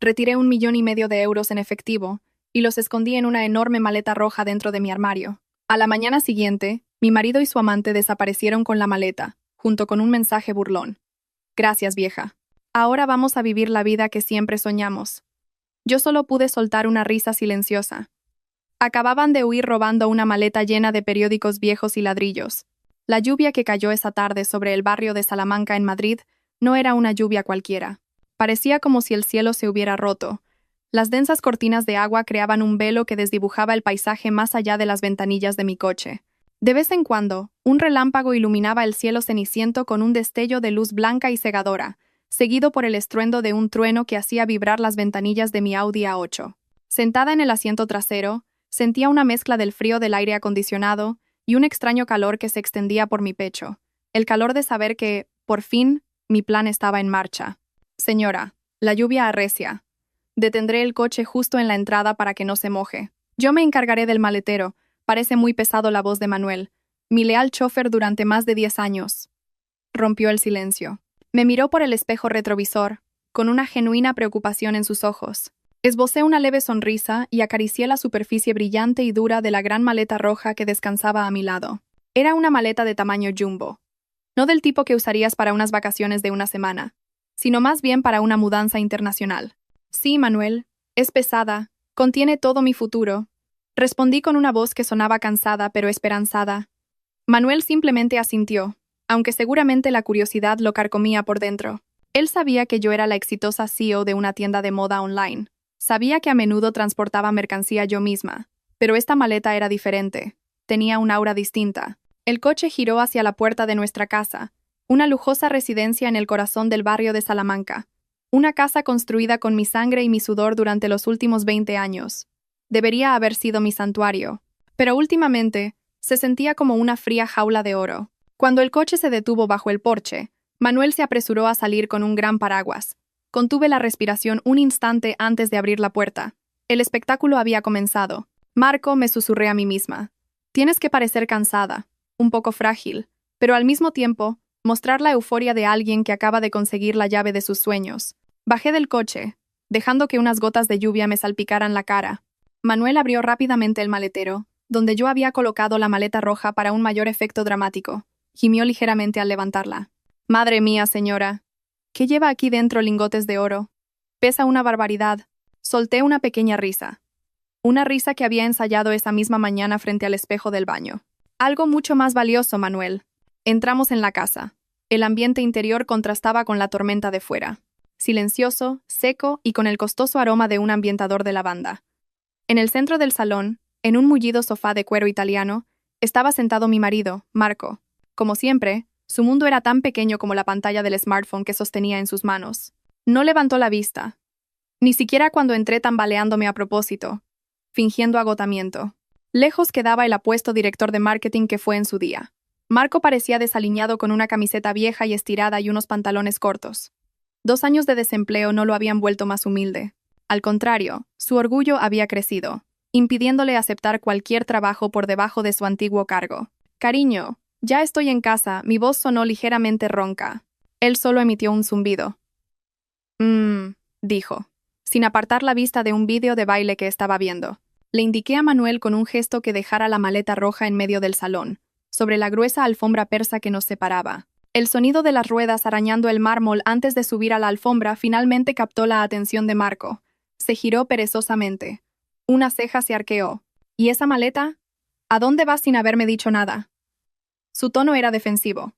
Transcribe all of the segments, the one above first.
Retiré 1,5 millones en efectivo y los escondí en una enorme maleta roja dentro de mi armario. A la mañana siguiente, mi marido y su amante desaparecieron con la maleta, junto con un mensaje burlón. Gracias, vieja. Ahora vamos a vivir la vida que siempre soñamos. Yo solo pude soltar una risa silenciosa. Acababan de huir robando una maleta llena de periódicos viejos y ladrillos. La lluvia que cayó esa tarde sobre el barrio de Salamanca en Madrid no era una lluvia cualquiera. Parecía como si el cielo se hubiera roto. Las densas cortinas de agua creaban un velo que desdibujaba el paisaje más allá de las ventanillas de mi coche. De vez en cuando, un relámpago iluminaba el cielo ceniciento con un destello de luz blanca y cegadora, seguido por el estruendo de un trueno que hacía vibrar las ventanillas de mi Audi A8. Sentada en el asiento trasero, sentía una mezcla del frío del aire acondicionado y un extraño calor que se extendía por mi pecho. El calor de saber que, por fin, mi plan estaba en marcha. Señora, la lluvia arrecia. Detendré el coche justo en la entrada para que no se moje. Yo me encargaré del maletero. Parece muy pesado la voz de Manuel, mi leal chofer durante más de 10 años. Rompió el silencio. Me miró por el espejo retrovisor, con una genuina preocupación en sus ojos. Esbocé una leve sonrisa y acaricié la superficie brillante y dura de la gran maleta roja que descansaba a mi lado. Era una maleta de tamaño jumbo. No del tipo que usarías para unas vacaciones de una semana, sino más bien para una mudanza internacional. Sí, Manuel, es pesada, contiene todo mi futuro. Respondí con una voz que sonaba cansada pero esperanzada. Manuel simplemente asintió, aunque seguramente la curiosidad lo carcomía por dentro. Él sabía que yo era la exitosa CEO de una tienda de moda online. Sabía que a menudo transportaba mercancía yo misma, pero esta maleta era diferente. Tenía un aura distinta. El coche giró hacia la puerta de nuestra casa, una lujosa residencia en el corazón del barrio de Salamanca. Una casa construida con mi sangre y mi sudor durante los últimos 20 años. Debería haber sido mi santuario, pero últimamente se sentía como una fría jaula de oro. Cuando el coche se detuvo bajo el porche, Manuel se apresuró a salir con un gran paraguas. Contuve la respiración un instante antes de abrir la puerta. El espectáculo había comenzado. Marco, me susurré a mí misma. Tienes que parecer cansada, un poco frágil, pero al mismo tiempo, mostrar la euforia de alguien que acaba de conseguir la llave de sus sueños. Bajé del coche, dejando que unas gotas de lluvia me salpicaran la cara. Manuel abrió rápidamente el maletero, donde yo había colocado la maleta roja para un mayor efecto dramático. Gimió ligeramente al levantarla. Madre mía, señora. ¿Qué lleva aquí dentro lingotes de oro? Pesa una barbaridad. Solté una pequeña risa. Una risa que había ensayado esa misma mañana frente al espejo del baño. Algo mucho más valioso, Manuel. Entramos en la casa. El ambiente interior contrastaba con la tormenta de fuera. Silencioso, seco y con el costoso aroma de un ambientador de lavanda. En el centro del salón, en un mullido sofá de cuero italiano, estaba sentado mi marido, Marco. Como siempre, su mundo era tan pequeño como la pantalla del smartphone que sostenía en sus manos. No levantó la vista, ni siquiera cuando entré tambaleándome a propósito, fingiendo agotamiento. Lejos quedaba el apuesto director de marketing que fue en su día. Marco parecía desaliñado con una camiseta vieja y estirada y unos pantalones cortos. 2 años de desempleo no lo habían vuelto más humilde. Al contrario, su orgullo había crecido, impidiéndole aceptar cualquier trabajo por debajo de su antiguo cargo. Cariño, ya estoy en casa, mi voz sonó ligeramente ronca. Él solo emitió un zumbido. Dijo, sin apartar la vista de un vídeo de baile que estaba viendo. Le indiqué a Manuel con un gesto que dejara la maleta roja en medio del salón, sobre la gruesa alfombra persa que nos separaba. El sonido de las ruedas arañando el mármol antes de subir a la alfombra finalmente captó la atención de Marco. Se giró perezosamente. Una ceja se arqueó. ¿Y esa maleta? ¿A dónde vas sin haberme dicho nada? Su tono era defensivo.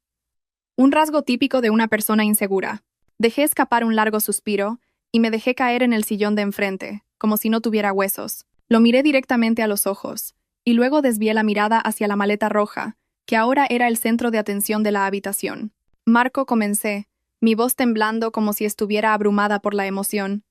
Un rasgo típico de una persona insegura. Dejé escapar un largo suspiro y me dejé caer en el sillón de enfrente, como si no tuviera huesos. Lo miré directamente a los ojos, y luego desvié la mirada hacia la maleta roja, que ahora era el centro de atención de la habitación. Marco, comencé, mi voz temblando como si estuviera abrumada por la emoción.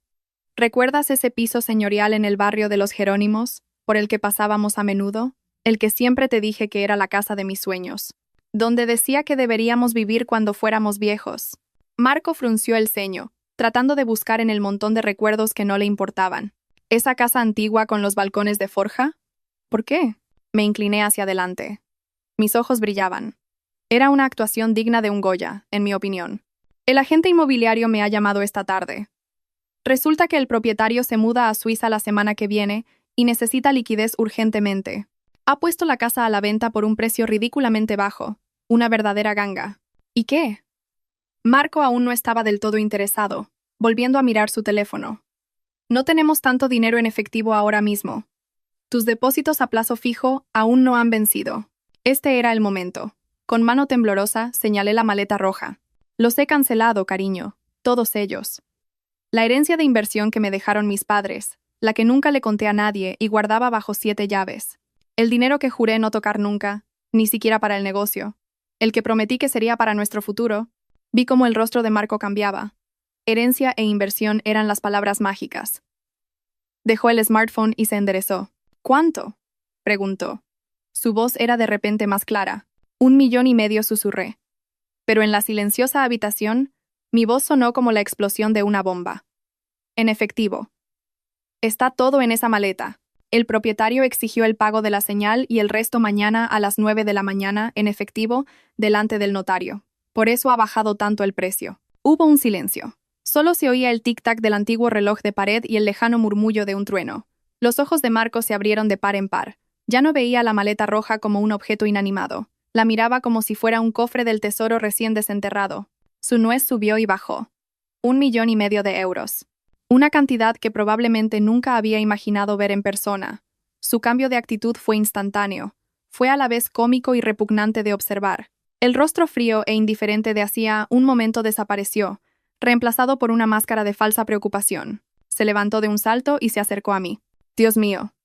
¿Recuerdas ese piso señorial en el barrio de los Jerónimos, por el que pasábamos a menudo? El que siempre te dije que era la casa de mis sueños. Donde decía que deberíamos vivir cuando fuéramos viejos. Marco frunció el ceño, tratando de buscar en el montón de recuerdos que no le importaban. ¿Esa casa antigua con los balcones de forja? ¿Por qué? Me incliné hacia adelante. Mis ojos brillaban. Era una actuación digna de un Goya, en mi opinión. El agente inmobiliario me ha llamado esta tarde. Resulta que el propietario se muda a Suiza la semana que viene y necesita liquidez urgentemente. Ha puesto la casa a la venta por un precio ridículamente bajo, una verdadera ganga. ¿Y qué? Marco aún no estaba del todo interesado, volviendo a mirar su teléfono. No tenemos tanto dinero en efectivo ahora mismo. Tus depósitos a plazo fijo aún no han vencido. Este era el momento. Con mano temblorosa señalé la maleta roja. Los he cancelado, cariño, todos ellos. La herencia de inversión que me dejaron mis padres, la que nunca le conté a nadie y guardaba bajo 7 llaves. El dinero que juré no tocar nunca, ni siquiera para el negocio. El que prometí que sería para nuestro futuro. Vi cómo el rostro de Marco cambiaba. Herencia e inversión eran las palabras mágicas. Dejó el smartphone y se enderezó. ¿Cuánto?, preguntó. Su voz era de repente más clara. 1,5 millones, susurré. Pero en la silenciosa habitación, mi voz sonó como la explosión de una bomba. En efectivo. Está todo en esa maleta. El propietario exigió el pago de la señal y el resto mañana a las 9 de la mañana, en efectivo, delante del notario. Por eso ha bajado tanto el precio. Hubo un silencio. Solo se oía el tic-tac del antiguo reloj de pared y el lejano murmullo de un trueno. Los ojos de Marco se abrieron de par en par. Ya no veía la maleta roja como un objeto inanimado. La miraba como si fuera un cofre del tesoro recién desenterrado. Su nuez subió y bajó. 1,5 millones de euros. Una cantidad que probablemente nunca había imaginado ver en persona. Su cambio de actitud fue instantáneo. Fue a la vez cómico y repugnante de observar. El rostro frío e indiferente de hacía un momento desapareció, reemplazado por una máscara de falsa preocupación. Se levantó de un salto y se acercó a mí. Dios mío.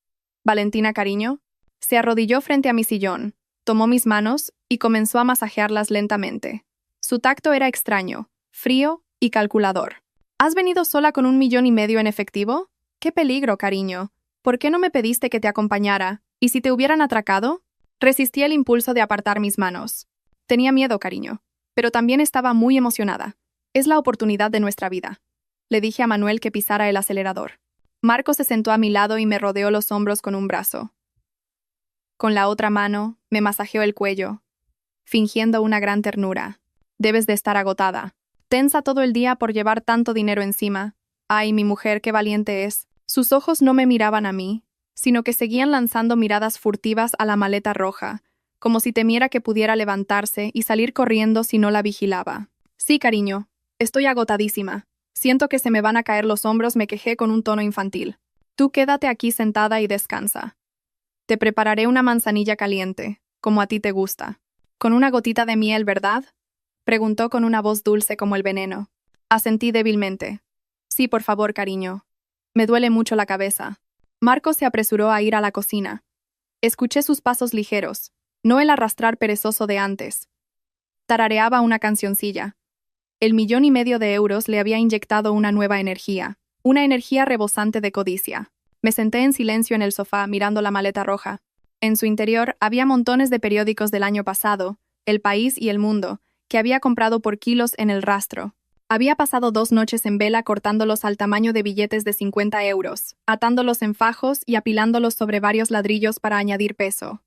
Valentina, cariño. Se arrodilló frente a mi sillón, tomó mis manos y comenzó a masajearlas lentamente. Su tacto era extraño, frío y calculador. ¿Has venido sola con 1,5 millones en efectivo? ¡Qué peligro, cariño! ¿Por qué no me pediste que te acompañara? ¿Y si te hubieran atracado? Resistí el impulso de apartar mis manos. Tenía miedo, cariño, pero también estaba muy emocionada. Es la oportunidad de nuestra vida. Le dije a Manuel que pisara el acelerador. Marco se sentó a mi lado y me rodeó los hombros con un brazo. Con la otra mano, me masajeó el cuello, fingiendo una gran ternura. Debes de estar agotada. Tensa todo el día por llevar tanto dinero encima. Ay, mi mujer, qué valiente es. Sus ojos no me miraban a mí, sino que seguían lanzando miradas furtivas a la maleta roja, como si temiera que pudiera levantarse y salir corriendo si no la vigilaba. Sí, cariño, estoy agotadísima. Siento que se me van a caer los hombros, me quejé con un tono infantil. Tú quédate aquí sentada y descansa. Te prepararé una manzanilla caliente, como a ti te gusta. Con una gotita de miel, ¿verdad?, preguntó con una voz dulce como el veneno. Asentí débilmente. Sí, por favor, cariño. Me duele mucho la cabeza. Marco se apresuró a ir a la cocina. Escuché sus pasos ligeros, no el arrastrar perezoso de antes. Tarareaba una cancioncilla. El 1,5 millones de euros le había inyectado una nueva energía, una energía rebosante de codicia. Me senté en silencio en el sofá mirando la maleta roja. En su interior había montones de periódicos del año pasado, El País y El Mundo, que había comprado por kilos en el rastro. Había pasado 2 noches en vela cortándolos al tamaño de billetes de 50 euros, atándolos en fajos y apilándolos sobre varios ladrillos para añadir peso.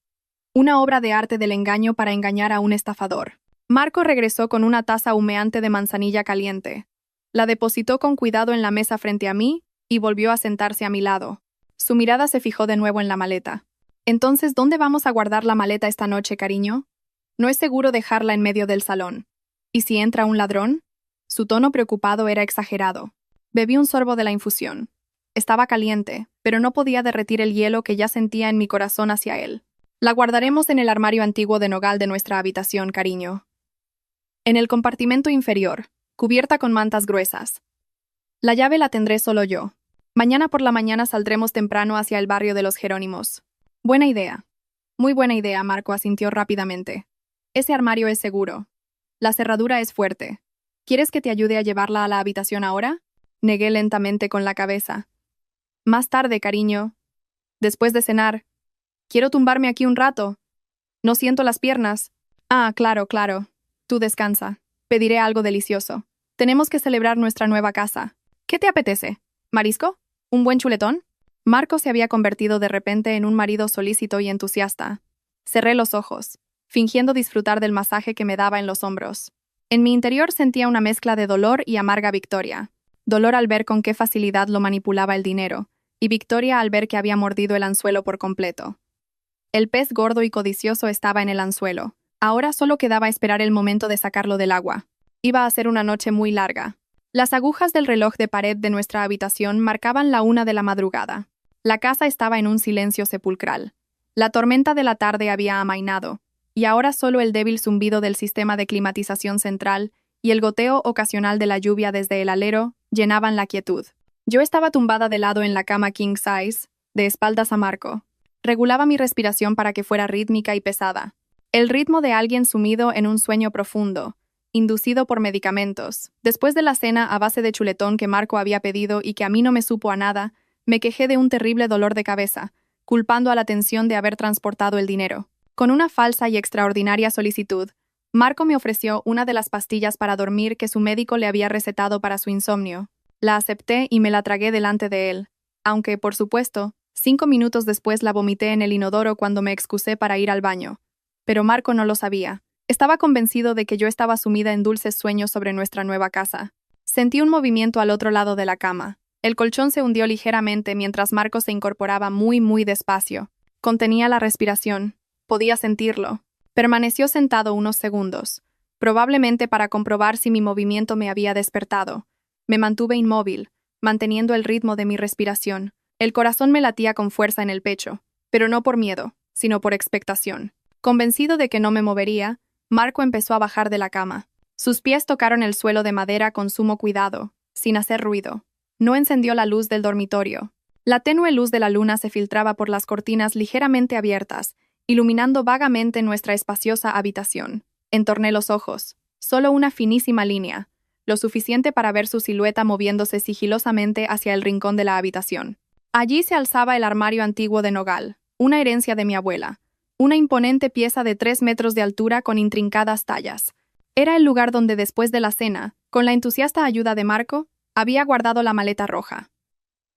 Una obra de arte del engaño para engañar a un estafador. Marco regresó con una taza humeante de manzanilla caliente. La depositó con cuidado en la mesa frente a mí y volvió a sentarse a mi lado. Su mirada se fijó de nuevo en la maleta. Entonces, ¿dónde vamos a guardar la maleta esta noche, cariño? No es seguro dejarla en medio del salón. ¿Y si entra un ladrón? Su tono preocupado era exagerado. Bebí un sorbo de la infusión. Estaba caliente, pero no podía derretir el hielo que ya sentía en mi corazón hacia él. La guardaremos en el armario antiguo de nogal de nuestra habitación, cariño. En el compartimento inferior, cubierta con mantas gruesas. La llave la tendré solo yo. Mañana por la mañana saldremos temprano hacia el barrio de los Jerónimos. Buena idea. Muy buena idea, Marco asintió rápidamente. Ese armario es seguro. La cerradura es fuerte. ¿Quieres que te ayude a llevarla a la habitación ahora? Negué lentamente con la cabeza. Más tarde, cariño. Después de cenar. Quiero tumbarme aquí un rato. No siento las piernas. Ah, claro, claro. Tú descansa. Pediré algo delicioso. Tenemos que celebrar nuestra nueva casa. ¿Qué te apetece? ¿Marisco? ¿Un buen chuletón? Marco se había convertido de repente en un marido solícito y entusiasta. Cerré los ojos, fingiendo disfrutar del masaje que me daba en los hombros. En mi interior sentía una mezcla de dolor y amarga victoria. dolor al ver con qué facilidad lo manipulaba el dinero, y victoria al ver que había mordido el anzuelo por completo. El pez gordo y codicioso estaba en el anzuelo. Ahora solo quedaba esperar el momento de sacarlo del agua. Iba a ser una noche muy larga. Las agujas del reloj de pared de nuestra habitación marcaban la 1 de la madrugada. La casa estaba en un silencio sepulcral. La tormenta de la tarde había amainado, y ahora solo el débil zumbido del sistema de climatización central y el goteo ocasional de la lluvia desde el alero llenaban la quietud. Yo estaba tumbada de lado en la cama king size, de espaldas a Marco. Regulaba mi respiración para que fuera rítmica y pesada. El ritmo de alguien sumido en un sueño profundo, inducido por medicamentos. Después de la cena a base de chuletón que Marco había pedido y que a mí no me supo a nada, me quejé de un terrible dolor de cabeza, culpando a la tensión de haber transportado el dinero. Con una falsa y extraordinaria solicitud, Marco me ofreció una de las pastillas para dormir que su médico le había recetado para su insomnio. La acepté y me la tragué delante de él, aunque, por supuesto, 5 minutos después la vomité en el inodoro cuando me excusé para ir al baño. Pero Marco no lo sabía. Estaba convencido de que yo estaba sumida en dulces sueños sobre nuestra nueva casa. Sentí un movimiento al otro lado de la cama. El colchón se hundió ligeramente mientras Marco se incorporaba muy despacio. Contenía la respiración. Podía sentirlo. Permaneció sentado unos segundos, probablemente para comprobar si mi movimiento me había despertado. Me mantuve inmóvil, manteniendo el ritmo de mi respiración. El corazón me latía con fuerza en el pecho, pero no por miedo, sino por expectación. Convencido de que no me movería, Marco empezó a bajar de la cama. Sus pies tocaron el suelo de madera con sumo cuidado, sin hacer ruido. No encendió la luz del dormitorio. La tenue luz de la luna se filtraba por las cortinas ligeramente abiertas, iluminando vagamente nuestra espaciosa habitación. Entorné los ojos. Solo una finísima línea, lo suficiente para ver su silueta moviéndose sigilosamente hacia el rincón de la habitación. Allí se alzaba el armario antiguo de nogal, una herencia de mi abuela, una imponente pieza de 3 metros de altura con intrincadas tallas. Era el lugar donde después de la cena, con la entusiasta ayuda de Marco, había guardado la maleta roja.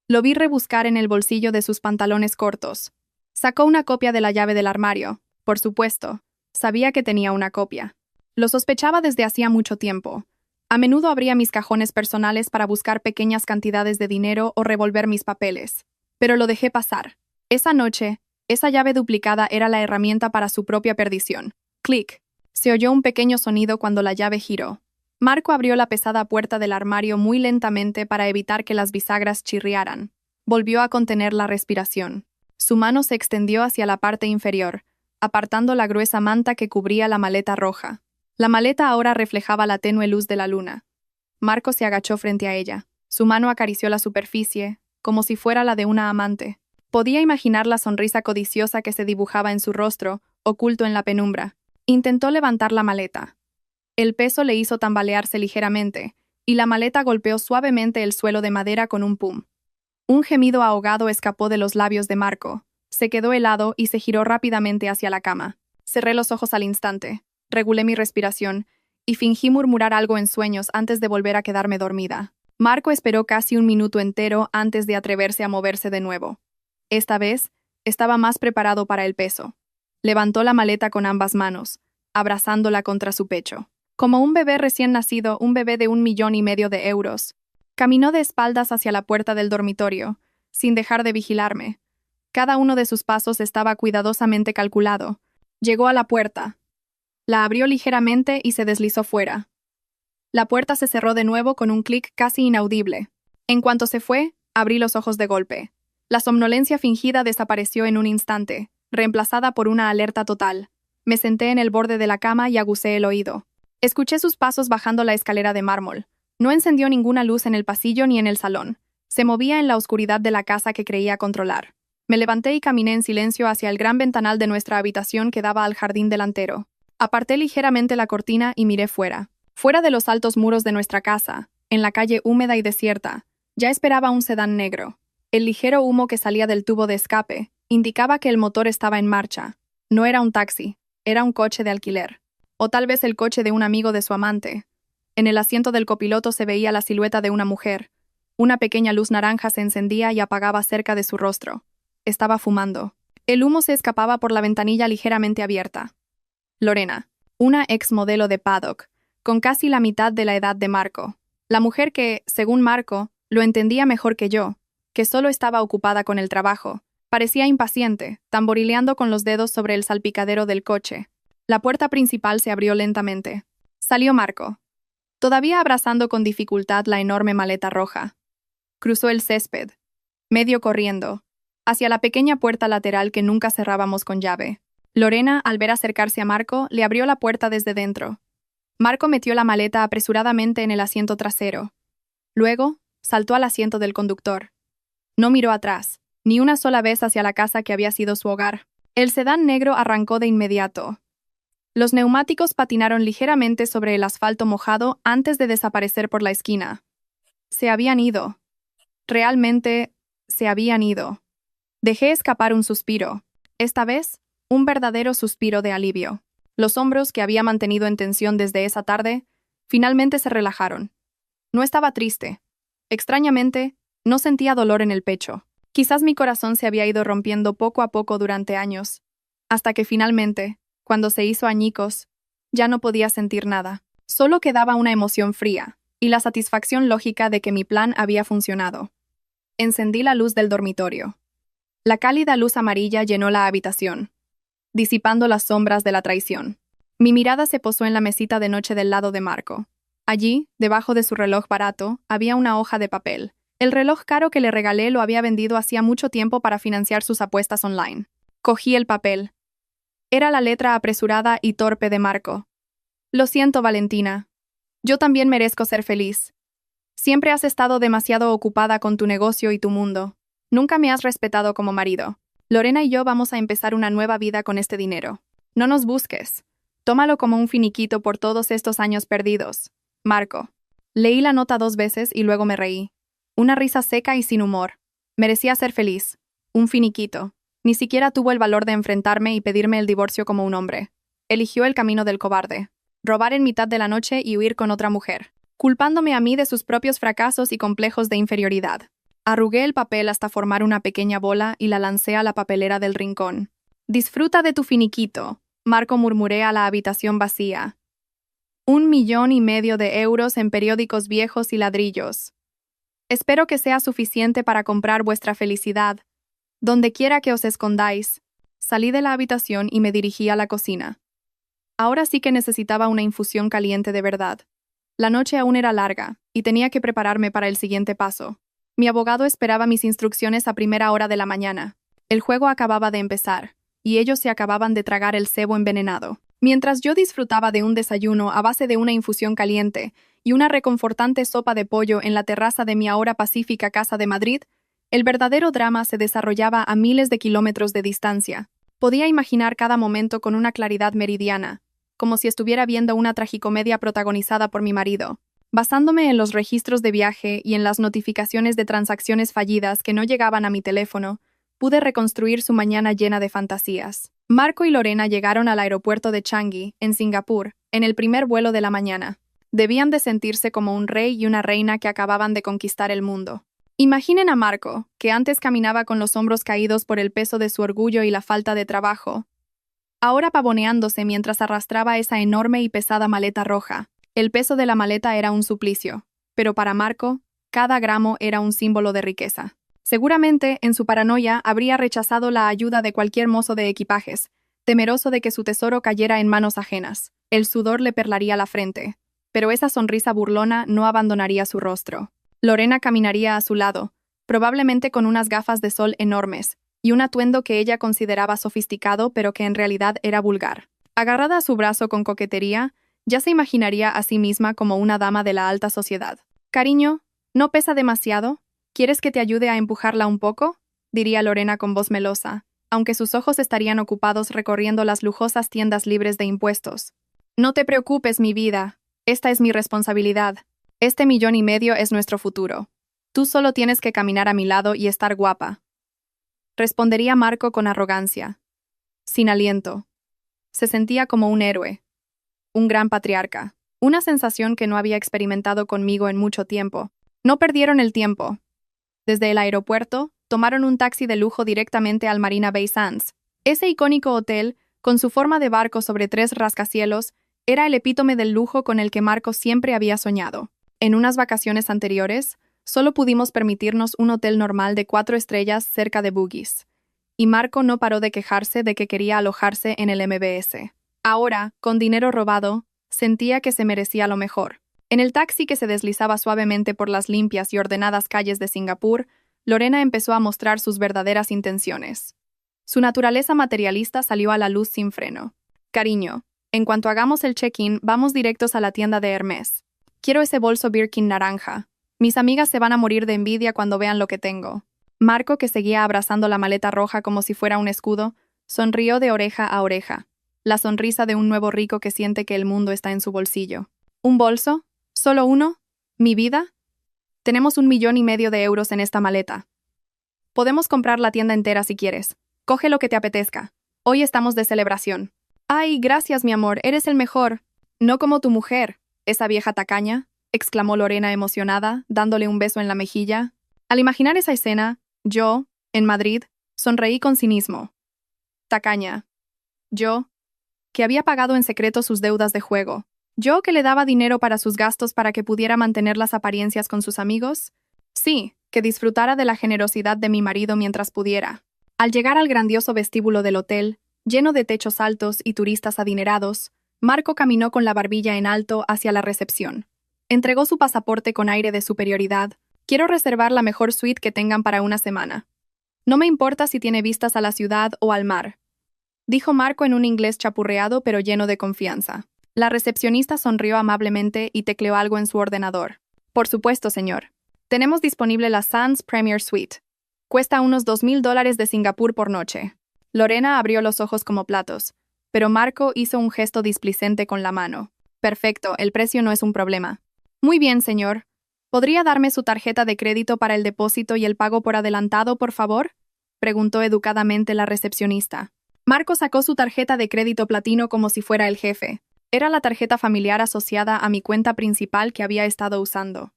Lo vi rebuscar en el bolsillo de sus pantalones cortos. Sacó una copia de la llave del armario. Por supuesto, sabía que tenía una copia. Lo sospechaba desde hacía mucho tiempo. A menudo abría mis cajones personales para buscar pequeñas cantidades de dinero o revolver mis papeles. Pero lo dejé pasar. Esa noche, esa llave duplicada era la herramienta para su propia perdición. Clic. Se oyó un pequeño sonido cuando la llave giró. Marco abrió la pesada puerta del armario muy lentamente para evitar que las bisagras chirriaran. Volvió a contener la respiración. Su mano se extendió hacia la parte inferior, apartando la gruesa manta que cubría la maleta roja. La maleta ahora reflejaba la tenue luz de la luna. Marco se agachó frente a ella. Su mano acarició la superficie, como si fuera la de una amante. Podía imaginar la sonrisa codiciosa que se dibujaba en su rostro, oculto en la penumbra. Intentó levantar la maleta. El peso le hizo tambalearse ligeramente, y la maleta golpeó suavemente el suelo de madera con un pum. Un gemido ahogado escapó de los labios de Marco. Se quedó helado y se giró rápidamente hacia la cama. Cerré los ojos al instante, regulé mi respiración y fingí murmurar algo en sueños antes de volver a quedarme dormida. Marco esperó casi un minuto entero antes de atreverse a moverse de nuevo. Esta vez, estaba más preparado para el peso. Levantó la maleta con ambas manos, abrazándola contra su pecho. Como un bebé recién nacido, un bebé de 1,5 millones de euros. Caminó de espaldas hacia la puerta del dormitorio, sin dejar de vigilarme. Cada uno de sus pasos estaba cuidadosamente calculado. Llegó a la puerta. La abrió ligeramente y se deslizó fuera. La puerta se cerró de nuevo con un clic casi inaudible. En cuanto se fue, abrí los ojos de golpe. La somnolencia fingida desapareció en un instante, reemplazada por una alerta total. Me senté en el borde de la cama y aguzé el oído. Escuché sus pasos bajando la escalera de mármol. No encendió ninguna luz en el pasillo ni en el salón. Se movía en la oscuridad de la casa que creía controlar. Me levanté y caminé en silencio hacia el gran ventanal de nuestra habitación que daba al jardín delantero. Aparté ligeramente la cortina y miré fuera. Fuera de los altos muros de nuestra casa, en la calle húmeda y desierta, ya esperaba un sedán negro. El ligero humo que salía del tubo de escape indicaba que el motor estaba en marcha. No era un taxi, era un coche de alquiler. O tal vez el coche de un amigo de su amante. En el asiento del copiloto se veía la silueta de una mujer. Una pequeña luz naranja se encendía y apagaba cerca de su rostro. Estaba fumando. El humo se escapaba por la ventanilla ligeramente abierta. Lorena, una ex modelo de Paddock, con casi la mitad de la edad de Marco. La mujer que, según Marco, lo entendía mejor que yo, que solo estaba ocupada con el trabajo, parecía impaciente, tamborileando con los dedos sobre el salpicadero del coche. La puerta principal se abrió lentamente. Salió Marco, todavía abrazando con dificultad la enorme maleta roja. Cruzó el césped, medio corriendo, hacia la pequeña puerta lateral que nunca cerrábamos con llave. Lorena, al ver acercarse a Marco, le abrió la puerta desde dentro. Marco metió la maleta apresuradamente en el asiento trasero. Luego, saltó al asiento del conductor. No miró atrás, ni una sola vez hacia la casa que había sido su hogar. El sedán negro arrancó de inmediato. Los neumáticos patinaron ligeramente sobre el asfalto mojado antes de desaparecer por la esquina. Se habían ido. Realmente, se habían ido. Dejé escapar un suspiro. Esta vez, un verdadero suspiro de alivio. Los hombros que había mantenido en tensión desde esa tarde, finalmente se relajaron. No estaba triste. Extrañamente, no sentía dolor en el pecho. Quizás mi corazón se había ido rompiendo poco a poco durante años, hasta que finalmente, cuando se hizo añicos, ya no podía sentir nada. Solo quedaba una emoción fría, y la satisfacción lógica de que mi plan había funcionado. Encendí la luz del dormitorio. La cálida luz amarilla llenó la habitación, disipando las sombras de la traición. Mi mirada se posó en la mesita de noche del lado de Marco. Allí, debajo de su reloj barato, había una hoja de papel. El reloj caro que le regalé lo había vendido hacía mucho tiempo para financiar sus apuestas online. Cogí el papel. Era la letra apresurada y torpe de Marco. Lo siento, Valentina. Yo también merezco ser feliz. Siempre has estado demasiado ocupada con tu negocio y tu mundo. Nunca me has respetado como marido. Lorena y yo vamos a empezar una nueva vida con este dinero. No nos busques. Tómalo como un finiquito por todos estos años perdidos. Marco. Leí la nota 2 veces y luego me reí. Una risa seca y sin humor. Merecía ser feliz. Un finiquito. Ni siquiera tuvo el valor de enfrentarme y pedirme el divorcio como un hombre. Eligió el camino del cobarde. Robar en mitad de la noche y huir con otra mujer, culpándome a mí de sus propios fracasos y complejos de inferioridad. Arrugué el papel hasta formar una pequeña bola y la lancé a la papelera del rincón. Disfruta de tu finiquito, Marco, murmuré a la habitación vacía. 1,5 millones de euros en periódicos viejos y ladrillos. Espero que sea suficiente para comprar vuestra felicidad. Donde quiera que os escondáis. Salí de la habitación y me dirigí a la cocina. Ahora sí que necesitaba una infusión caliente de verdad. La noche aún era larga, y tenía que prepararme para el siguiente paso. Mi abogado esperaba mis instrucciones a primera hora de la mañana. El juego acababa de empezar, y ellos se acababan de tragar el cebo envenenado. Mientras yo disfrutaba de un desayuno a base de una infusión caliente y una reconfortante sopa de pollo en la terraza de mi ahora pacífica casa de Madrid, el verdadero drama se desarrollaba a miles de kilómetros de distancia. Podía imaginar cada momento con una claridad meridiana, como si estuviera viendo una tragicomedia protagonizada por mi marido. Basándome en los registros de viaje y en las notificaciones de transacciones fallidas que no llegaban a mi teléfono, pude reconstruir su mañana llena de fantasías. Marco y Lorena llegaron al aeropuerto de Changi, en Singapur, en el primer vuelo de la mañana. Debían de sentirse como un rey y una reina que acababan de conquistar el mundo. Imaginen a Marco, que antes caminaba con los hombros caídos por el peso de su orgullo y la falta de trabajo, ahora pavoneándose mientras arrastraba esa enorme y pesada maleta roja. El peso de la maleta era un suplicio, pero para Marco, cada gramo era un símbolo de riqueza. Seguramente, en su paranoia, habría rechazado la ayuda de cualquier mozo de equipajes, temeroso de que su tesoro cayera en manos ajenas. El sudor le perlaría la frente, pero esa sonrisa burlona no abandonaría su rostro. Lorena caminaría a su lado, probablemente con unas gafas de sol enormes, y un atuendo que ella consideraba sofisticado pero que en realidad era vulgar. Agarrada a su brazo con coquetería, ya se imaginaría a sí misma como una dama de la alta sociedad. «Cariño, ¿no pesa demasiado? ¿Quieres que te ayude a empujarla un poco?», diría Lorena con voz melosa, aunque sus ojos estarían ocupados recorriendo las lujosas tiendas libres de impuestos. «No te preocupes, mi vida. Esta es mi responsabilidad. Este 1,5 millones es nuestro futuro. Tú solo tienes que caminar a mi lado y estar guapa», respondería Marco con arrogancia, sin aliento. Se sentía como un héroe, un gran patriarca, una sensación que no había experimentado conmigo en mucho tiempo. No perdieron el tiempo. Desde el aeropuerto, tomaron un taxi de lujo directamente al Marina Bay Sands. Ese icónico hotel, con su forma de barco sobre 3 rascacielos, era el epítome del lujo con el que Marco siempre había soñado. En unas vacaciones anteriores, solo pudimos permitirnos un hotel normal de 4 estrellas cerca de Bugis. Y Marco no paró de quejarse de que quería alojarse en el MBS. Ahora, con dinero robado, sentía que se merecía lo mejor. En el taxi que se deslizaba suavemente por las limpias y ordenadas calles de Singapur, Lorena empezó a mostrar sus verdaderas intenciones. Su naturaleza materialista salió a la luz sin freno. Cariño, en cuanto hagamos el check-in, vamos directos a la tienda de Hermès. Quiero ese bolso Birkin naranja. Mis amigas se van a morir de envidia cuando vean lo que tengo. Marco, que seguía abrazando la maleta roja como si fuera un escudo, sonrió de oreja a oreja. La sonrisa de un nuevo rico que siente que el mundo está en su bolsillo. ¿Un bolso? ¿Solo uno? ¿Mi vida? Tenemos 1,5 millones de euros en esta maleta. Podemos comprar la tienda entera si quieres. Coge lo que te apetezca. Hoy estamos de celebración. ¡Ay, gracias, mi amor! Eres el mejor. No como tu mujer, esa vieja tacaña, exclamó Lorena emocionada, dándole un beso en la mejilla. Al imaginar esa escena, yo, en Madrid, sonreí con cinismo. Tacaña. Yo, que había pagado en secreto sus deudas de juego. Yo, que le daba dinero para sus gastos para que pudiera mantener las apariencias con sus amigos. Sí, que disfrutara de la generosidad de mi marido mientras pudiera. Al llegar al grandioso vestíbulo del hotel, lleno de techos altos y turistas adinerados, Marco caminó con la barbilla en alto hacia la recepción. Entregó su pasaporte con aire de superioridad. Quiero reservar la mejor suite que tengan para una semana. No me importa si tiene vistas a la ciudad o al mar, dijo Marco en un inglés chapurreado pero lleno de confianza. La recepcionista sonrió amablemente y tecleó algo en su ordenador. Por supuesto, señor. Tenemos disponible la Sands Premier Suite. Cuesta unos $2,000 de Singapur por noche. Lorena abrió los ojos como platos, pero Marco hizo un gesto displicente con la mano. Perfecto, el precio no es un problema. Muy bien, señor. ¿Podría darme su tarjeta de crédito para el depósito y el pago por adelantado, por favor? Preguntó educadamente la recepcionista. Marco sacó su tarjeta de crédito platino como si fuera el jefe. Era la tarjeta familiar asociada a mi cuenta principal que había estado usando.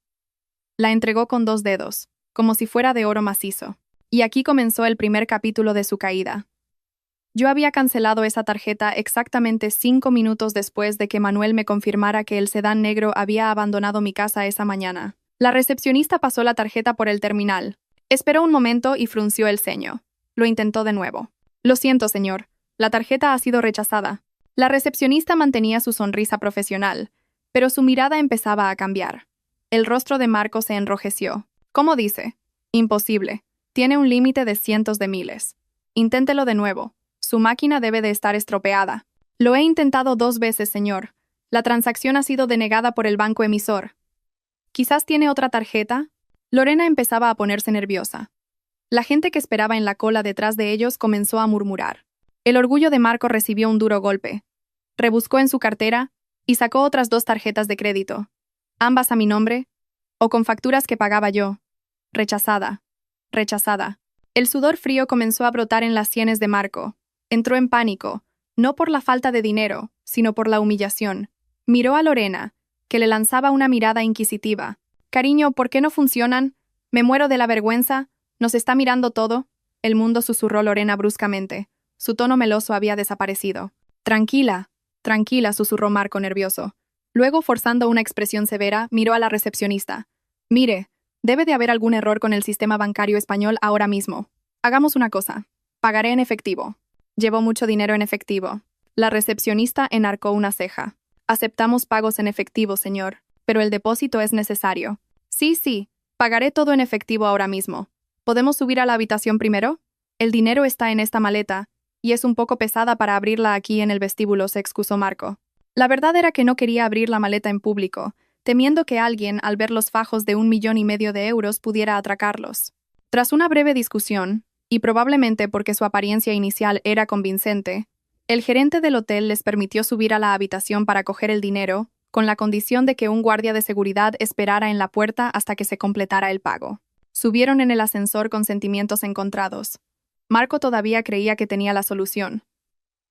La entregó con 2 dedos, como si fuera de oro macizo. Y aquí comenzó el primer capítulo de su caída. Yo había cancelado esa tarjeta exactamente 5 minutos después de que Manuel me confirmara que el sedán negro había abandonado mi casa esa mañana. La recepcionista pasó la tarjeta por el terminal. Esperó un momento y frunció el ceño. Lo intentó de nuevo. Lo siento, señor. La tarjeta ha sido rechazada. La recepcionista mantenía su sonrisa profesional, pero su mirada empezaba a cambiar. El rostro de Marco se enrojeció. ¿Cómo dice? Imposible. Tiene un límite de cientos de miles. Inténtelo de nuevo. Su máquina debe de estar estropeada. Lo he intentado 2 veces, señor. La transacción ha sido denegada por el banco emisor. ¿Quizás tiene otra tarjeta? Lorena empezaba a ponerse nerviosa. La gente que esperaba en la cola detrás de ellos comenzó a murmurar. El orgullo de Marco recibió un duro golpe. Rebuscó en su cartera y sacó otras 2 tarjetas de crédito, ambas a mi nombre, o con facturas que pagaba yo. Rechazada. Rechazada. El sudor frío comenzó a brotar en las sienes de Marco. Entró en pánico, no por la falta de dinero, sino por la humillación. Miró a Lorena, que le lanzaba una mirada inquisitiva. Cariño, ¿por qué no funcionan? Me muero de la vergüenza. ¿Nos está mirando todo? El mundo, susurró Lorena bruscamente. Su tono meloso había desaparecido. Tranquila, tranquila, susurró Marco nervioso. Luego, forzando una expresión severa, miró a la recepcionista. Mire, debe de haber algún error con el sistema bancario español ahora mismo. Hagamos una cosa. Pagaré en efectivo. Llevo mucho dinero en efectivo. La recepcionista enarcó una ceja. Aceptamos pagos en efectivo, señor, pero el depósito es necesario. Sí, pagaré todo en efectivo ahora mismo. ¿Podemos subir a la habitación primero? El dinero está en esta maleta, y es un poco pesada para abrirla aquí en el vestíbulo, se excusó Marco. La verdad era que no quería abrir la maleta en público, temiendo que alguien, al ver los fajos de 1,5 millones de euros, pudiera atracarlos. Tras una breve discusión, y probablemente porque su apariencia inicial era convincente, el gerente del hotel les permitió subir a la habitación para coger el dinero, con la condición de que un guardia de seguridad esperara en la puerta hasta que se completara el pago. Subieron en el ascensor con sentimientos encontrados. Marco todavía creía que tenía la solución.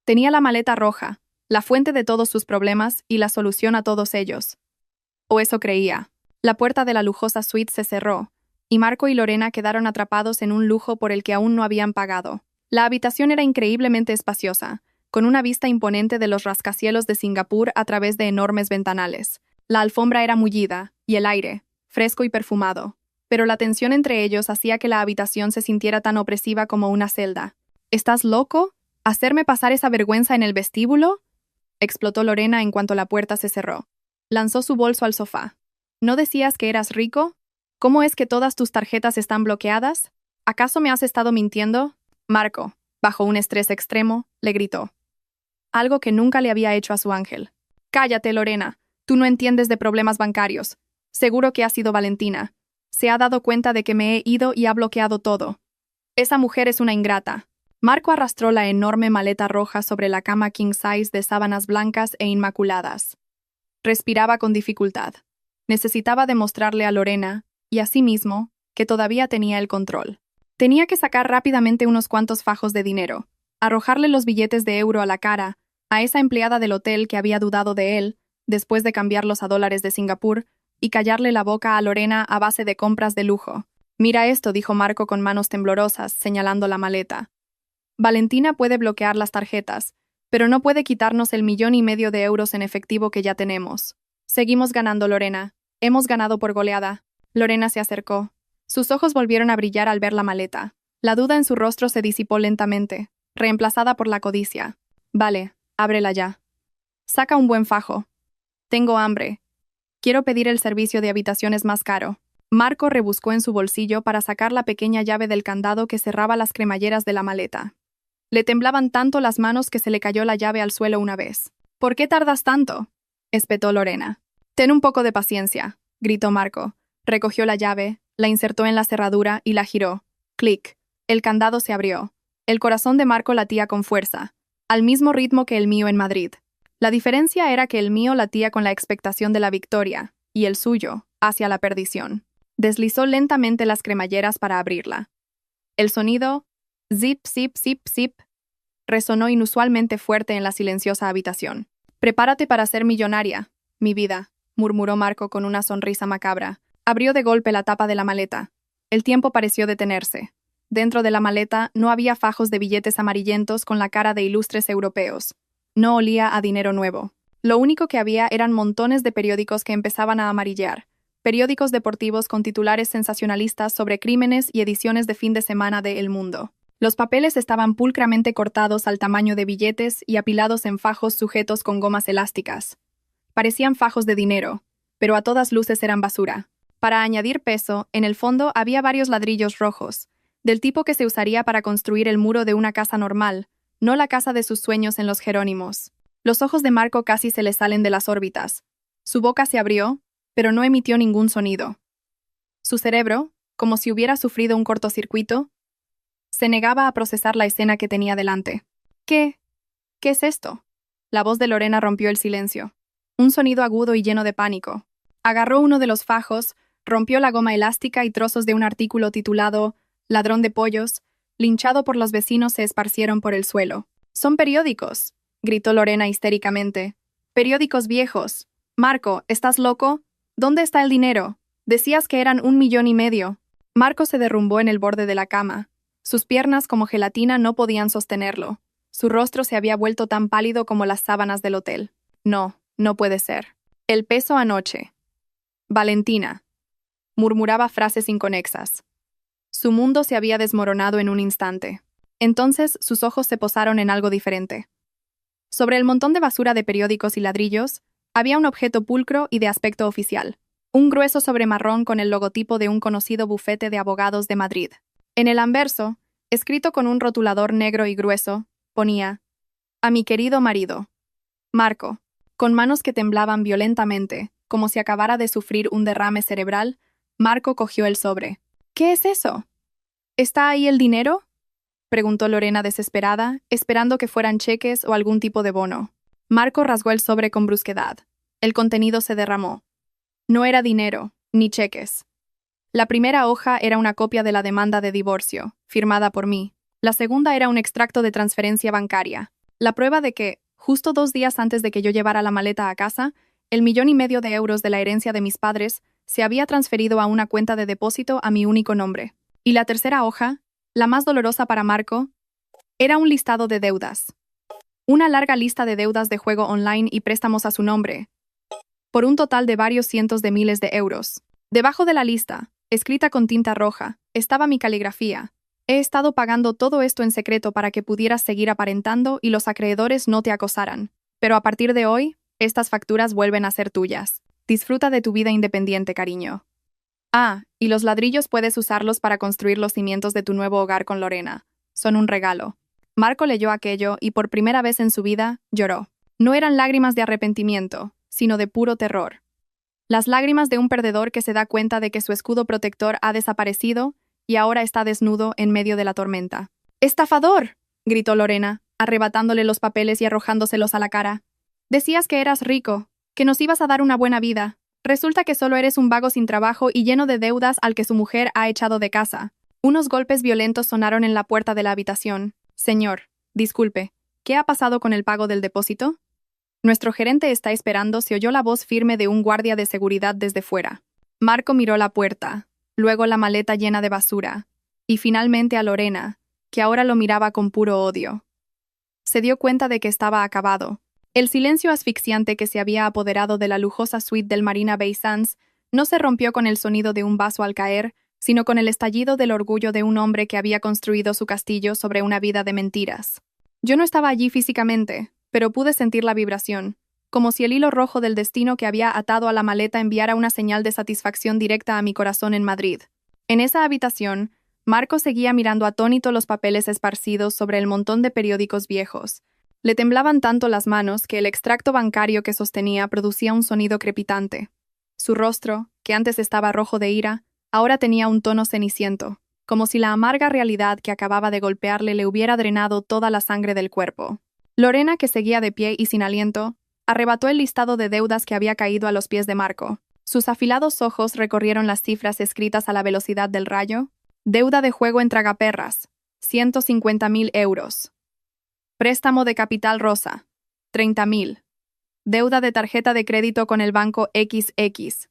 Tenía la maleta roja, la fuente de todos sus problemas y la solución a todos ellos. O eso creía. La puerta de la lujosa suite se cerró, y Marco y Lorena quedaron atrapados en un lujo por el que aún no habían pagado. La habitación era increíblemente espaciosa, con una vista imponente de los rascacielos de Singapur a través de enormes ventanales. La alfombra era mullida, y el aire, fresco y perfumado. Pero la tensión entre ellos hacía que la habitación se sintiera tan opresiva como una celda. ¿Estás loco? ¿Hacerme pasar esa vergüenza en el vestíbulo? Explotó Lorena en cuanto la puerta se cerró. Lanzó su bolso al sofá. ¿No decías que eras rico? ¿Cómo es que todas tus tarjetas están bloqueadas? ¿Acaso me has estado mintiendo? Marco, bajo un estrés extremo, le gritó. Algo que nunca le había hecho a su ángel. Cállate, Lorena. Tú no entiendes de problemas bancarios. Seguro que ha sido Valentina. Se ha dado cuenta de que me he ido y ha bloqueado todo. Esa mujer es una ingrata. Marco arrastró la enorme maleta roja sobre la cama king size de sábanas blancas e inmaculadas. Respiraba con dificultad. Necesitaba demostrarle a Lorena, y a sí mismo, que todavía tenía el control. Tenía que sacar rápidamente unos cuantos fajos de dinero, arrojarle los billetes de euro a la cara, a esa empleada del hotel que había dudado de él, después de cambiarlos a dólares de Singapur, y callarle la boca a Lorena a base de compras de lujo. Mira esto, dijo Marco con manos temblorosas, señalando la maleta. Valentina puede bloquear las tarjetas, pero no puede quitarnos el 1,5 millones de euros en efectivo que ya tenemos. Seguimos ganando, Lorena. Hemos ganado por goleada. Lorena se acercó. Sus ojos volvieron a brillar al ver la maleta. La duda en su rostro se disipó lentamente, reemplazada por la codicia. Vale, ábrela ya. Saca un buen fajo. Tengo hambre. Quiero pedir el servicio de habitaciones más caro. Marco rebuscó en su bolsillo para sacar la pequeña llave del candado que cerraba las cremalleras de la maleta. Le temblaban tanto las manos que se le cayó la llave al suelo una vez. ¿Por qué tardas tanto?, espetó Lorena. Ten un poco de paciencia, gritó Marco. Recogió la llave, la insertó en la cerradura y la giró. Clic. El candado se abrió. El corazón de Marco latía con fuerza, al mismo ritmo que el mío en Madrid. La diferencia era que el mío latía con la expectación de la victoria, y el suyo, hacia la perdición. Deslizó lentamente las cremalleras para abrirla. El sonido, zip, zip, zip, zip, resonó inusualmente fuerte en la silenciosa habitación. Prepárate para ser millonaria, mi vida, murmuró Marco con una sonrisa macabra. Abrió de golpe la tapa de la maleta. El tiempo pareció detenerse. Dentro de la maleta no había fajos de billetes amarillentos con la cara de ilustres europeos. No olía a dinero nuevo. Lo único que había eran montones de periódicos que empezaban a amarillar. Periódicos deportivos con titulares sensacionalistas sobre crímenes y ediciones de fin de semana de El Mundo. Los papeles estaban pulcramente cortados al tamaño de billetes y apilados en fajos sujetos con gomas elásticas. Parecían fajos de dinero, pero a todas luces eran basura. Para añadir peso, en el fondo había varios ladrillos rojos, del tipo que se usaría para construir el muro de una casa normal, no la casa de sus sueños en los Jerónimos. Los ojos de Marco casi se le salen de las órbitas. Su boca se abrió, pero no emitió ningún sonido. Su cerebro, como si hubiera sufrido un cortocircuito, se negaba a procesar la escena que tenía delante. ¿Qué? ¿Qué es esto? La voz de Lorena rompió el silencio. Un sonido agudo y lleno de pánico. Agarró uno de los fajos, rompió la goma elástica y trozos de un artículo titulado «Ladrón de pollos», linchado por los vecinos, se esparcieron por el suelo. «Son periódicos», gritó Lorena histéricamente. «Periódicos viejos. Marco, ¿estás loco? ¿Dónde está el dinero? Decías que eran 1,5 millones». Marco se derrumbó en el borde de la cama. Sus piernas como gelatina no podían sostenerlo. Su rostro se había vuelto tan pálido como las sábanas del hotel. No, no puede ser. El peso anoche. Valentina. Murmuraba frases inconexas. Su mundo se había desmoronado en un instante. Entonces sus ojos se posaron en algo diferente. Sobre el montón de basura de periódicos y ladrillos, había un objeto pulcro y de aspecto oficial. Un grueso sobre marrón con el logotipo de un conocido bufete de abogados de Madrid. En el anverso, escrito con un rotulador negro y grueso, ponía: «A mi querido marido, Marco». Con manos que temblaban violentamente, como si acabara de sufrir un derrame cerebral, Marco cogió el sobre. «¿Qué es eso? ¿Está ahí el dinero?», preguntó Lorena desesperada, esperando que fueran cheques o algún tipo de bono. Marco rasgó el sobre con brusquedad. El contenido se derramó. No era dinero, ni cheques. La primera hoja era una copia de la demanda de divorcio, firmada por mí. La segunda era un extracto de transferencia bancaria, la prueba de que, justo 2 días antes de que yo llevara la maleta a casa, el 1,5 millones de euros de la herencia de mis padres se había transferido a una cuenta de depósito a mi único nombre. Y la tercera hoja, la más dolorosa para Marco, era un listado de deudas. Una larga lista de deudas de juego online y préstamos a su nombre. por un total de varios cientos de miles de euros. Debajo de la lista, escrita con tinta roja, estaba mi caligrafía. He estado pagando todo esto en secreto para que pudieras seguir aparentando y los acreedores no te acosaran. Pero a partir de hoy, estas facturas vuelven a ser tuyas. Disfruta de tu vida independiente, cariño. Ah, y los ladrillos puedes usarlos para construir los cimientos de tu nuevo hogar con Lorena. Son un regalo. Marco leyó aquello y por primera vez en su vida lloró. No eran lágrimas de arrepentimiento, sino de puro terror. Las lágrimas de un perdedor que se da cuenta de que su escudo protector ha desaparecido y ahora está desnudo en medio de la tormenta. ¡Estafador!, gritó Lorena, arrebatándole los papeles y arrojándoselos a la cara. Decías que eras rico, que nos ibas a dar una buena vida. Resulta que solo eres un vago sin trabajo y lleno de deudas al que su mujer ha echado de casa. Unos golpes violentos sonaron en la puerta de la habitación. Señor, disculpe, ¿qué ha pasado con el pago del depósito? Nuestro gerente está esperando, se oyó la voz firme de un guardia de seguridad desde fuera. Marco miró la puerta, luego la maleta llena de basura, y finalmente a Lorena, que ahora lo miraba con puro odio. Se dio cuenta de que estaba acabado. El silencio asfixiante que se había apoderado de la lujosa suite del Marina Bay Sands no se rompió con el sonido de un vaso al caer, sino con el estallido del orgullo de un hombre que había construido su castillo sobre una vida de mentiras. Yo no estaba allí físicamente, pero pude sentir la vibración, como si el hilo rojo del destino que había atado a la maleta enviara una señal de satisfacción directa a mi corazón en Madrid. En esa habitación, Marco seguía mirando atónito los papeles esparcidos sobre el montón de periódicos viejos. Le temblaban tanto las manos que el extracto bancario que sostenía producía un sonido crepitante. Su rostro, que antes estaba rojo de ira, ahora tenía un tono ceniciento, como si la amarga realidad que acababa de golpearle le hubiera drenado toda la sangre del cuerpo. Lorena, que seguía de pie y sin aliento, arrebató el listado de deudas que había caído a los pies de Marco. Sus afilados ojos recorrieron las cifras escritas a la velocidad del rayo. Deuda de juego en tragaperras, 150.000 euros. Préstamo de capital rosa, 30.000. Deuda de tarjeta de crédito con el banco XX,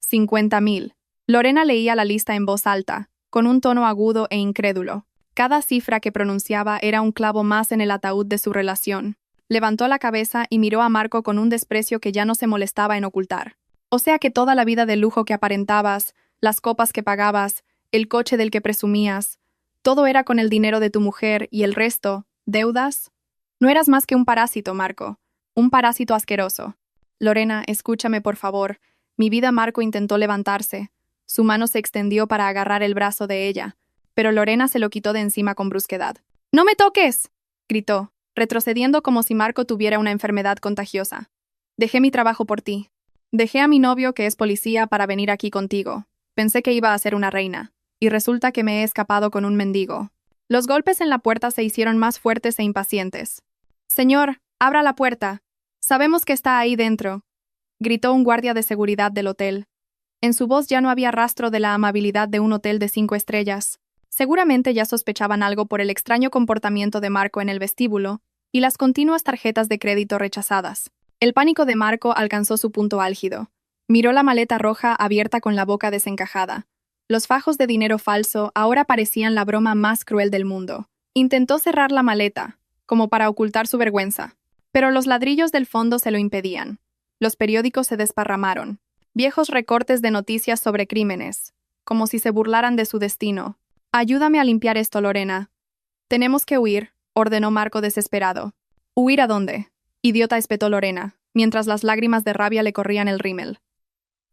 50.000. Lorena leía la lista en voz alta, con un tono agudo e incrédulo. Cada cifra que pronunciaba era un clavo más en el ataúd de su relación. Levantó la cabeza y miró a Marco con un desprecio que ya no se molestaba en ocultar. O sea que toda la vida de lujo que aparentabas, las copas que pagabas, el coche del que presumías, todo era con el dinero de tu mujer y el resto, deudas. No eras más que un parásito, Marco. Un parásito asqueroso. Lorena, escúchame por favor. Mi vida. Marco intentó levantarse. Su mano se extendió para agarrar el brazo de ella, pero Lorena se lo quitó de encima con brusquedad. ¡No me toques!, gritó, retrocediendo como si Marco tuviera una enfermedad contagiosa. Dejé mi trabajo por ti. Dejé a mi novio, que es policía, para venir aquí contigo. Pensé que iba a ser una reina, y resulta que me he escapado con un mendigo. Los golpes en la puerta se hicieron más fuertes e impacientes. Señor, abra la puerta. Sabemos que está ahí dentro, gritó un guardia de seguridad del hotel. En su voz ya no había rastro de la amabilidad de un hotel de 5 estrellas. Seguramente ya sospechaban algo por el extraño comportamiento de Marco en el vestíbulo y las continuas tarjetas de crédito rechazadas. El pánico de Marco alcanzó su punto álgido. Miró la maleta roja abierta con la boca desencajada. Los fajos de dinero falso ahora parecían la broma más cruel del mundo. Intentó cerrar la maleta, como para ocultar su vergüenza, pero los ladrillos del fondo se lo impedían. Los periódicos se desparramaron. Viejos recortes de noticias sobre crímenes, como si se burlaran de su destino. Ayúdame a limpiar esto, Lorena. Tenemos que huir, ordenó Marco desesperado. ¿Huir a dónde? Idiota, espetó Lorena, mientras las lágrimas de rabia le corrían el rímel.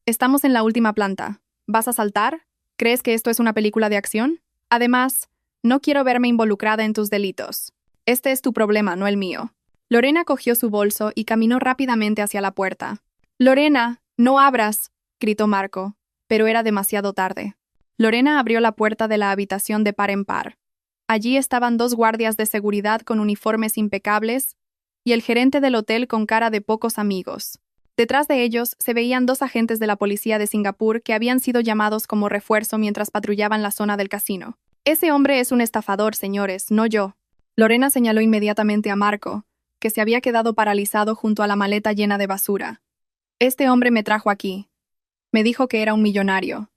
Estamos en la última planta. ¿Vas a saltar? ¿Crees que esto es una película de acción? Además, no quiero verme involucrada en tus delitos. Este es tu problema, no el mío. Lorena cogió su bolso y caminó rápidamente hacia la puerta. Lorena, no abras, gritó Marco, pero era demasiado tarde. Lorena abrió la puerta de la habitación de par en par. Allí estaban 2 guardias de seguridad con uniformes impecables y el gerente del hotel con cara de pocos amigos. Detrás de ellos se veían 2 agentes de la policía de Singapur que habían sido llamados como refuerzo mientras patrullaban la zona del casino. Ese hombre es un estafador, señores, no yo. Lorena señaló inmediatamente a Marco, que se había quedado paralizado junto a la maleta llena de basura. Este hombre me trajo aquí. Me dijo que era un millonario.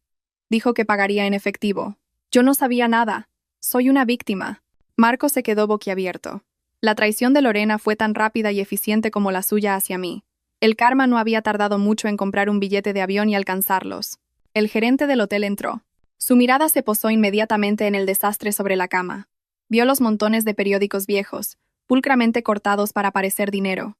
Dijo que pagaría en efectivo. Yo no sabía nada. Soy una víctima. Marco se quedó boquiabierto. La traición de Lorena fue tan rápida y eficiente como la suya hacia mí. El karma no había tardado mucho en comprar un billete de avión y alcanzarlos. El gerente del hotel entró. Su mirada se posó inmediatamente en el desastre sobre la cama. Vio los montones de periódicos viejos, pulcramente cortados para parecer dinero.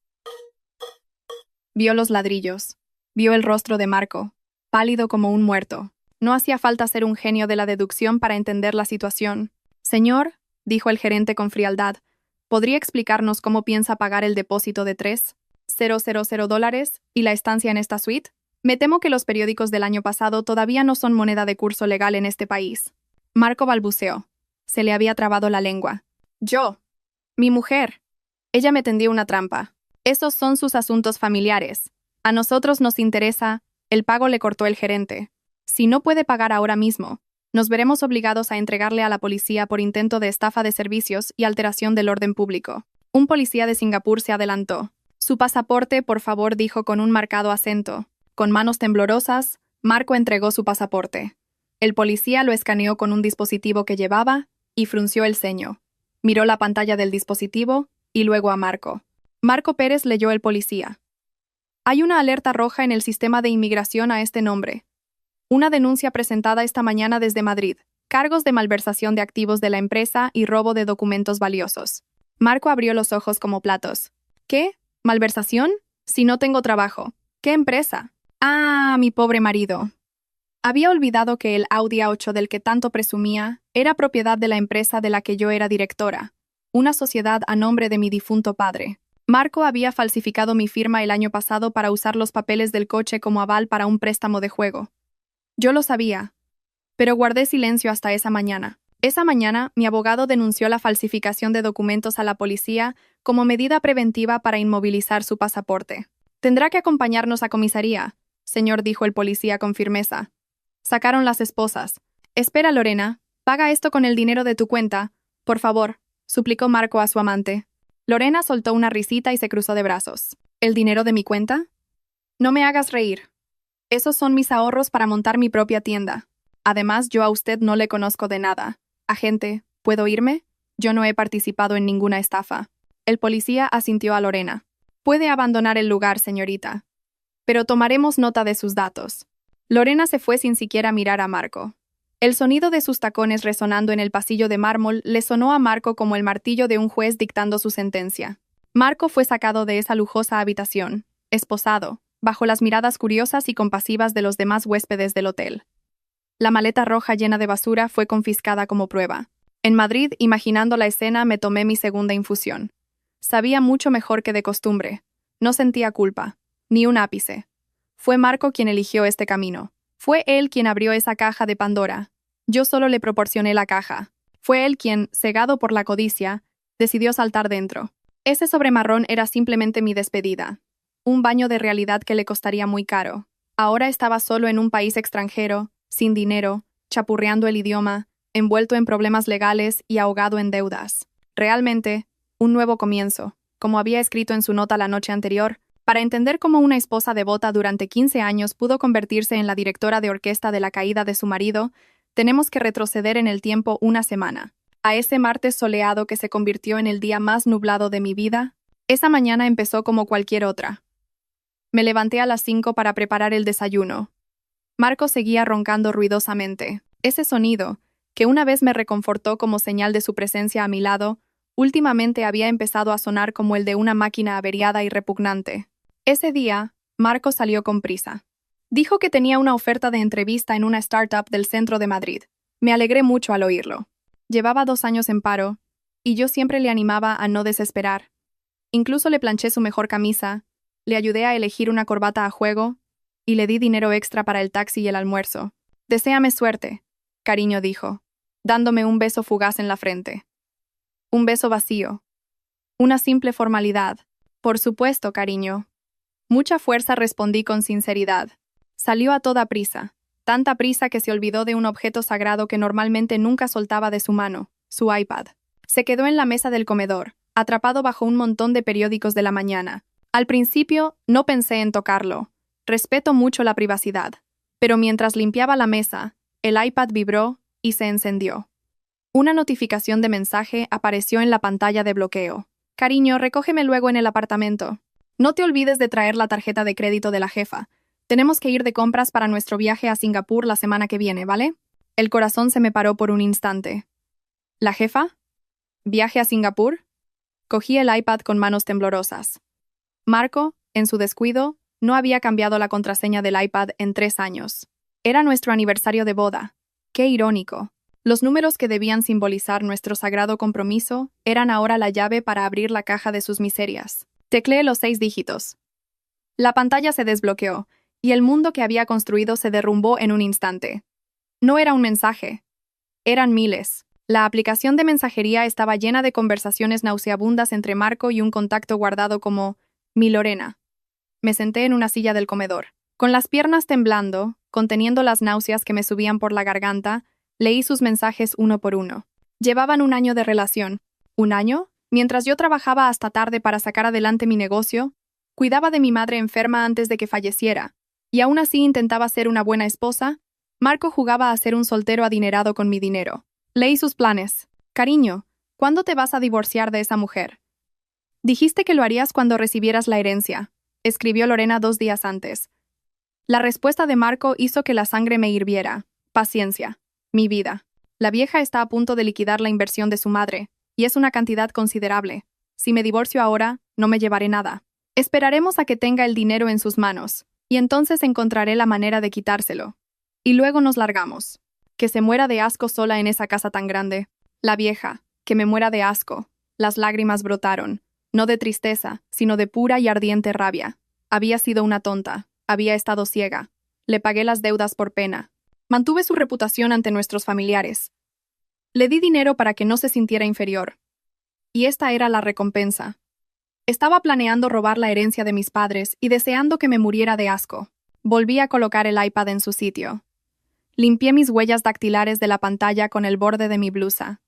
Vio los ladrillos. Vio el rostro de Marco, pálido como un muerto. No hacía falta ser un genio de la deducción para entender la situación. Señor, dijo el gerente con frialdad, ¿podría explicarnos cómo piensa pagar el depósito de $3,000 y la estancia en esta suite? Me temo que los periódicos del año pasado todavía no son moneda de curso legal en este país. Marco balbuceó. Se le había trabado la lengua. Yo. Mi mujer. Ella me tendió una trampa. Esos son sus asuntos familiares. A nosotros nos interesa. El pago le cortó el gerente. Si no puede pagar ahora mismo, nos veremos obligados a entregarle a la policía por intento de estafa de servicios y alteración del orden público. Un policía de Singapur se adelantó. Su pasaporte, por favor, dijo con un marcado acento. Con manos temblorosas, Marco entregó su pasaporte. El policía lo escaneó con un dispositivo que llevaba y frunció el ceño. Miró la pantalla del dispositivo y luego a Marco. Marco Pérez leyó el policía. Hay una alerta roja en el sistema de inmigración a este nombre. Una denuncia presentada esta mañana desde Madrid. Cargos de malversación de activos de la empresa y robo de documentos valiosos. Marco abrió los ojos como platos. ¿Qué? ¿Malversación? Si no tengo trabajo. ¿Qué empresa? Ah, mi pobre marido. Había olvidado que el Audi A8 del que tanto presumía era propiedad de la empresa de la que yo era directora, una sociedad a nombre de mi difunto padre. Marco había falsificado mi firma el año pasado para usar los papeles del coche como aval para un préstamo de juego. Yo lo sabía, pero guardé silencio hasta esa mañana. Esa mañana, mi abogado denunció la falsificación de documentos a la policía como medida preventiva para inmovilizar su pasaporte. Tendrá que acompañarnos a comisaría, señor, dijo el policía con firmeza. Sacaron las esposas. Espera, Lorena, paga esto con el dinero de tu cuenta, por favor, suplicó Marco a su amante. Lorena soltó una risita y se cruzó de brazos. ¿El dinero de mi cuenta? No me hagas reír. Esos son mis ahorros para montar mi propia tienda. Además, yo a usted no le conozco de nada. Agente, ¿puedo irme? Yo no he participado en ninguna estafa. El policía asintió a Lorena. Puede abandonar el lugar, señorita. Pero tomaremos nota de sus datos. Lorena se fue sin siquiera mirar a Marco. El sonido de sus tacones resonando en el pasillo de mármol le sonó a Marco como el martillo de un juez dictando su sentencia. Marco fue sacado de esa lujosa habitación, esposado, bajo las miradas curiosas y compasivas de los demás huéspedes del hotel. La maleta roja llena de basura fue confiscada como prueba. En Madrid, imaginando la escena, me tomé mi segunda infusión. Sabía mucho mejor que de costumbre. No sentía culpa, ni un ápice. Fue Marco quien eligió este camino. Fue él quien abrió esa caja de Pandora. Yo solo le proporcioné la caja. Fue él quien, cegado por la codicia, decidió saltar dentro. Ese sobremarrón era simplemente mi despedida. Un baño de realidad que le costaría muy caro. Ahora estaba solo en un país extranjero, sin dinero, chapurreando el idioma, envuelto en problemas legales y ahogado en deudas. Realmente, un nuevo comienzo, como había escrito en su nota la noche anterior, para entender cómo una esposa devota durante 15 años pudo convertirse en la directora de orquesta de la caída de su marido, tenemos que retroceder en el tiempo una semana. A ese martes soleado que se convirtió en el día más nublado de mi vida, esa mañana empezó como cualquier otra. Me levanté a las 5 para preparar el desayuno. Marco seguía roncando ruidosamente. Ese sonido, que una vez me reconfortó como señal de su presencia a mi lado, últimamente había empezado a sonar como el de una máquina averiada y repugnante. Ese día, Marco salió con prisa. Dijo que tenía una oferta de entrevista en una startup del centro de Madrid. Me alegré mucho al oírlo. Llevaba 2 años en paro, y yo siempre le animaba a no desesperar. Incluso le planché su mejor camisa, le ayudé a elegir una corbata a juego, y le di dinero extra para el taxi y el almuerzo. «Deséame suerte», cariño dijo, dándome un beso fugaz en la frente. Un beso vacío. Una simple formalidad. «Por supuesto, cariño». Mucha fuerza respondí con sinceridad. Salió a toda prisa, tanta prisa que se olvidó de un objeto sagrado que normalmente nunca soltaba de su mano, su iPad. Se quedó en la mesa del comedor, atrapado bajo un montón de periódicos de la mañana. Al principio, no pensé en tocarlo. Respeto mucho la privacidad. Pero mientras limpiaba la mesa, el iPad vibró y se encendió. Una notificación de mensaje apareció en la pantalla de bloqueo. «Cariño, recógeme luego en el apartamento». No te olvides de traer la tarjeta de crédito de la jefa. Tenemos que ir de compras para nuestro viaje a Singapur la semana que viene, ¿vale? El corazón se me paró por un instante. ¿La jefa? ¿Viaje a Singapur? Cogí el iPad con manos temblorosas. Marco, en su descuido, no había cambiado la contraseña del iPad en 3 años. Era nuestro aniversario de boda. ¡Qué irónico! Los números que debían simbolizar nuestro sagrado compromiso eran ahora la llave para abrir la caja de sus miserias. Tecleé los 6 dígitos. La pantalla se desbloqueó, y el mundo que había construido se derrumbó en un instante. No era un mensaje. Eran miles. La aplicación de mensajería estaba llena de conversaciones nauseabundas entre Marco y un contacto guardado como «Mi Lorena». Me senté en una silla del comedor. Con las piernas temblando, conteniendo las náuseas que me subían por la garganta, leí sus mensajes uno por uno. Llevaban 1 año de relación. ¿1 año? Mientras yo trabajaba hasta tarde para sacar adelante mi negocio, cuidaba de mi madre enferma antes de que falleciera, y aún así intentaba ser una buena esposa, Marco jugaba a ser un soltero adinerado con mi dinero. Leí sus planes. Cariño, ¿cuándo te vas a divorciar de esa mujer? Dijiste que lo harías cuando recibieras la herencia, escribió Lorena 2 días antes. La respuesta de Marco hizo que la sangre me hirviera. Paciencia. Mi vida. La vieja está a punto de liquidar la inversión de su madre, y es una cantidad considerable. Si me divorcio ahora, no me llevaré nada. Esperaremos a que tenga el dinero en sus manos, y entonces encontraré la manera de quitárselo. Y luego nos largamos. Que se muera de asco sola en esa casa tan grande. La vieja, que me muera de asco. Las lágrimas brotaron, no de tristeza, sino de pura y ardiente rabia. Había sido una tonta, había estado ciega. Le pagué las deudas por pena. Mantuve su reputación ante nuestros familiares. Le di dinero para que no se sintiera inferior. Y esta era la recompensa. Estaba planeando robar la herencia de mis padres y deseando que me muriera de asco. Volví a colocar el iPad en su sitio. Limpié mis huellas dactilares de la pantalla con el borde de mi blusa.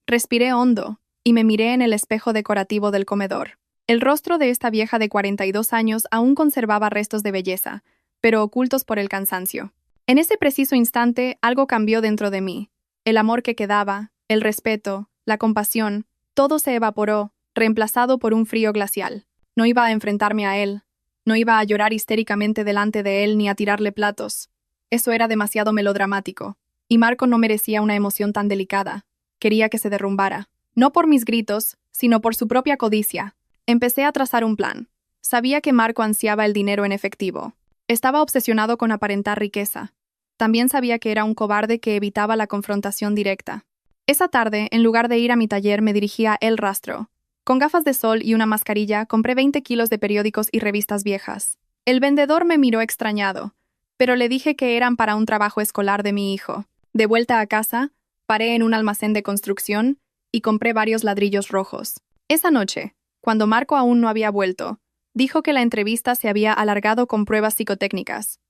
Respiré hondo y me miré en el espejo decorativo del comedor. El rostro de esta vieja de 42 años aún conservaba restos de belleza, pero ocultos por el cansancio. En ese preciso instante, algo cambió dentro de mí. El amor que quedaba, el respeto, la compasión, todo se evaporó, reemplazado por un frío glacial. No iba a enfrentarme a él. No iba a llorar histéricamente delante de él ni a tirarle platos. Eso era demasiado melodramático, y Marco no merecía una emoción tan delicada. Quería que se derrumbara, no por mis gritos, sino por su propia codicia. Empecé a trazar un plan. Sabía que Marco ansiaba el dinero en efectivo. Estaba obsesionado con aparentar riqueza. También sabía que era un cobarde que evitaba la confrontación directa. Esa tarde, en lugar de ir a mi taller, me dirigí a El Rastro. Con gafas de sol y una mascarilla, compré 20 kilos de periódicos y revistas viejas. El vendedor me miró extrañado, pero le dije que eran para un trabajo escolar de mi hijo. De vuelta a casa, paré en un almacén de construcción y compré varios ladrillos rojos. Esa noche, cuando Marco aún no había vuelto, dijo que la entrevista se había alargado con pruebas psicotécnicas.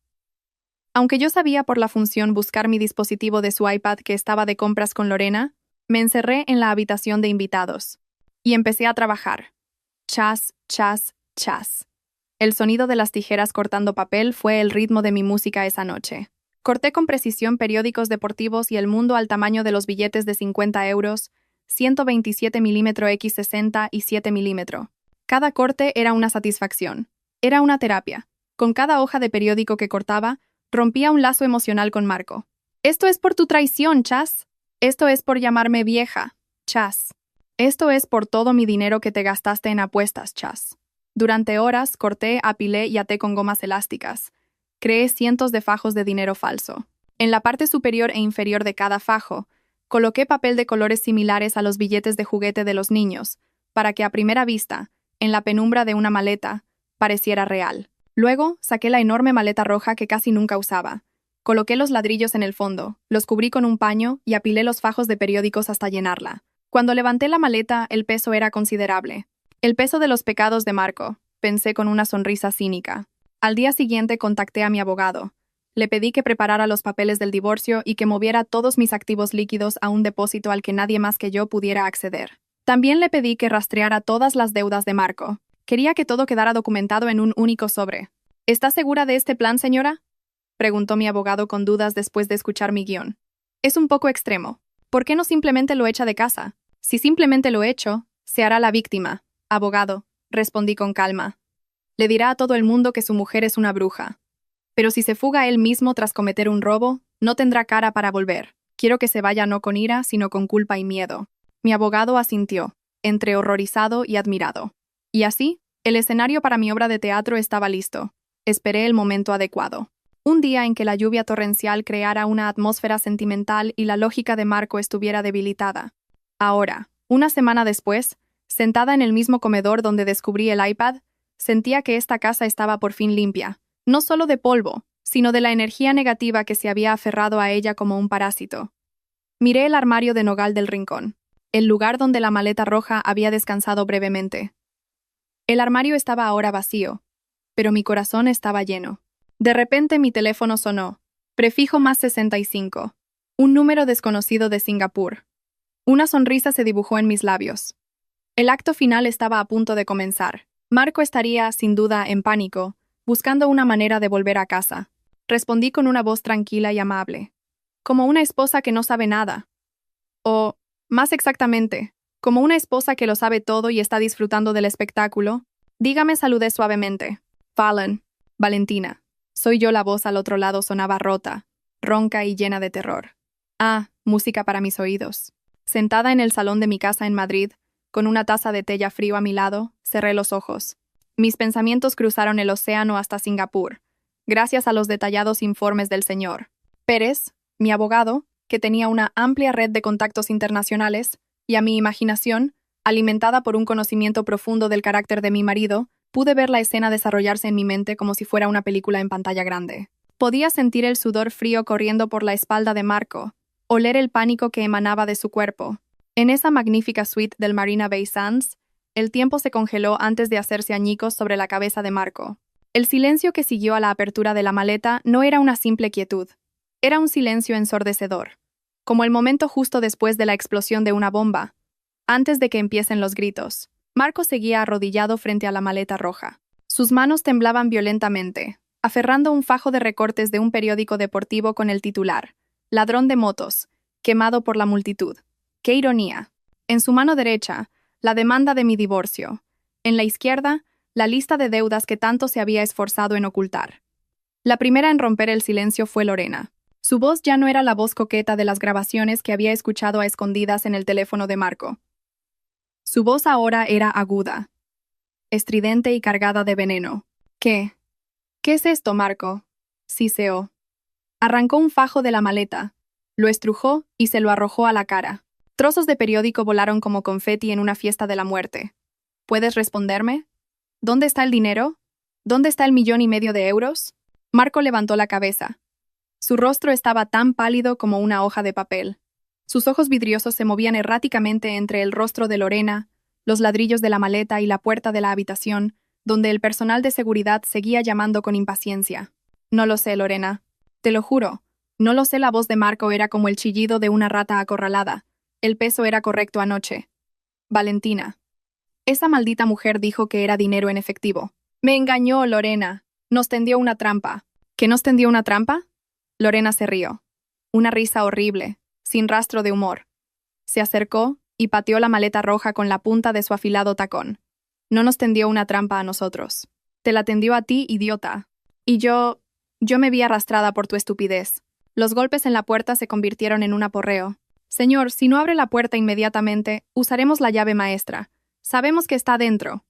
Aunque yo sabía por la función buscar mi dispositivo de su iPad que estaba de compras con Lorena, me encerré en la habitación de invitados y empecé a trabajar. Chas, chas, chas. El sonido de las tijeras cortando papel fue el ritmo de mi música esa noche. Corté con precisión periódicos deportivos y el mundo al tamaño de los billetes de 50 euros, 127 mm x60 y 7 mm. Cada corte era una satisfacción. Era una terapia. Con cada hoja de periódico que cortaba, rompía un lazo emocional con Marco. Esto es por tu traición, Chas. Esto es por llamarme vieja, Chas. Esto es por todo mi dinero que te gastaste en apuestas, Chas. Durante horas corté, apilé y até con gomas elásticas. Creé cientos de fajos de dinero falso. En la parte superior e inferior de cada fajo, coloqué papel de colores similares a los billetes de juguete de los niños, para que a primera vista, en la penumbra de una maleta, pareciera real. Luego, saqué la enorme maleta roja que casi nunca usaba. Coloqué los ladrillos en el fondo, los cubrí con un paño y apilé los fajos de periódicos hasta llenarla. Cuando levanté la maleta, el peso era considerable. El peso de los pecados de Marco, pensé con una sonrisa cínica. Al día siguiente contacté a mi abogado. Le pedí que preparara los papeles del divorcio y que moviera todos mis activos líquidos a un depósito al que nadie más que yo pudiera acceder. También le pedí que rastreara todas las deudas de Marco. Quería que todo quedara documentado en un único sobre. ¿Está segura de este plan, señora?, preguntó mi abogado con dudas después de escuchar mi guión. Es un poco extremo. ¿Por qué no simplemente lo echa de casa? Si simplemente lo echo, se hará la víctima. Abogado, respondí con calma. Le dirá a todo el mundo que su mujer es una bruja. Pero si se fuga él mismo tras cometer un robo, no tendrá cara para volver. Quiero que se vaya no con ira, sino con culpa y miedo. Mi abogado asintió, entre horrorizado y admirado. Y así, el escenario para mi obra de teatro estaba listo. Esperé el momento adecuado. Un día en que la lluvia torrencial creara una atmósfera sentimental y la lógica de Marco estuviera debilitada. Ahora, una semana después, sentada en el mismo comedor donde descubrí el iPad, sentía que esta casa estaba por fin limpia, no solo de polvo, sino de la energía negativa que se había aferrado a ella como un parásito. Miré el armario de nogal del rincón, el lugar donde la maleta roja había descansado brevemente. El armario estaba ahora vacío, pero mi corazón estaba lleno. De repente mi teléfono sonó. Prefijo +65. Un número desconocido de Singapur. Una sonrisa se dibujó en mis labios. El acto final estaba a punto de comenzar. Marco estaría, sin duda, en pánico, buscando una manera de volver a casa. Respondí con una voz tranquila y amable. Como una esposa que no sabe nada. O, más exactamente, como una esposa que lo sabe todo y está disfrutando del espectáculo. Dígame, saludé suavemente. Valentina. Soy yo. La voz al otro lado sonaba rota, ronca y llena de terror. Ah, música para mis oídos. Sentada en el salón de mi casa en Madrid, con una taza de té ya frío a mi lado, cerré los ojos. Mis pensamientos cruzaron el océano hasta Singapur, gracias a los detallados informes del señor Pérez, mi abogado, que tenía una amplia red de contactos internacionales, y a mi imaginación, alimentada por un conocimiento profundo del carácter de mi marido, pude ver la escena desarrollarse en mi mente como si fuera una película en pantalla grande. Podía sentir el sudor frío corriendo por la espalda de Marco, oler el pánico que emanaba de su cuerpo. En esa magnífica suite del Marina Bay Sands, el tiempo se congeló antes de hacerse añicos sobre la cabeza de Marco. El silencio que siguió a la apertura de la maleta no era una simple quietud. Era un silencio ensordecedor, como el momento justo después de la explosión de una bomba, antes de que empiecen los gritos. Marco seguía arrodillado frente a la maleta roja. Sus manos temblaban violentamente, aferrando un fajo de recortes de un periódico deportivo con el titular: Ladrón de motos, quemado por la multitud. ¡Qué ironía! En su mano derecha, la demanda de mi divorcio. En la izquierda, la lista de deudas que tanto se había esforzado en ocultar. La primera en romper el silencio fue Lorena. Su voz ya no era la voz coqueta de las grabaciones que había escuchado a escondidas en el teléfono de Marco. Su voz ahora era aguda, estridente y cargada de veneno. ¿Qué? ¿Qué es esto, Marco? Siseó. Arrancó un fajo de la maleta, lo estrujó y se lo arrojó a la cara. Trozos de periódico volaron como confeti en una fiesta de la muerte. ¿Puedes responderme? ¿Dónde está el dinero? ¿Dónde está el 1,5 millones de euros? Marco levantó la cabeza. Su rostro estaba tan pálido como una hoja de papel. Sus ojos vidriosos se movían erráticamente entre el rostro de Lorena, los ladrillos de la maleta y la puerta de la habitación, donde el personal de seguridad seguía llamando con impaciencia. No lo sé, Lorena. Te lo juro. No lo sé. La voz de Marco era como el chillido de una rata acorralada. El peso era correcto anoche. Valentina. Esa maldita mujer dijo que era dinero en efectivo. Me engañó, Lorena. Nos tendió una trampa. ¿Qué nos tendió una trampa? Lorena se rió. Una risa horrible, sin rastro de humor. Se acercó y pateó la maleta roja con la punta de su afilado tacón. No nos tendió una trampa a nosotros. Te la tendió a ti, idiota. Y yo me vi arrastrada por tu estupidez. Los golpes en la puerta se convirtieron en un aporreo. Señor, si no abre la puerta inmediatamente, usaremos la llave maestra. Sabemos que está dentro.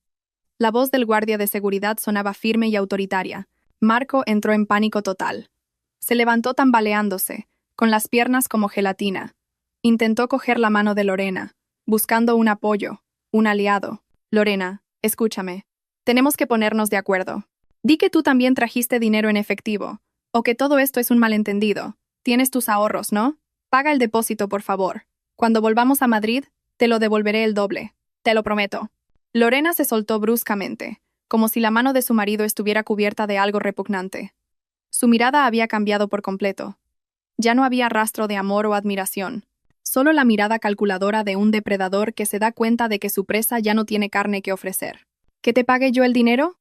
La voz del guardia de seguridad sonaba firme y autoritaria. Marco entró en pánico total. Se levantó tambaleándose, con las piernas como gelatina. Intentó coger la mano de Lorena, buscando un apoyo, un aliado. Lorena, escúchame. Tenemos que ponernos de acuerdo. Di que tú también trajiste dinero en efectivo, o que todo esto es un malentendido. Tienes tus ahorros, ¿no? Paga el depósito, por favor. Cuando volvamos a Madrid, te lo devolveré el doble. Te lo prometo. Lorena se soltó bruscamente, como si la mano de su marido estuviera cubierta de algo repugnante. Su mirada había cambiado por completo. Ya no había rastro de amor o admiración, solo la mirada calculadora de un depredador que se da cuenta de que su presa ya no tiene carne que ofrecer. ¿Que te pague yo el dinero?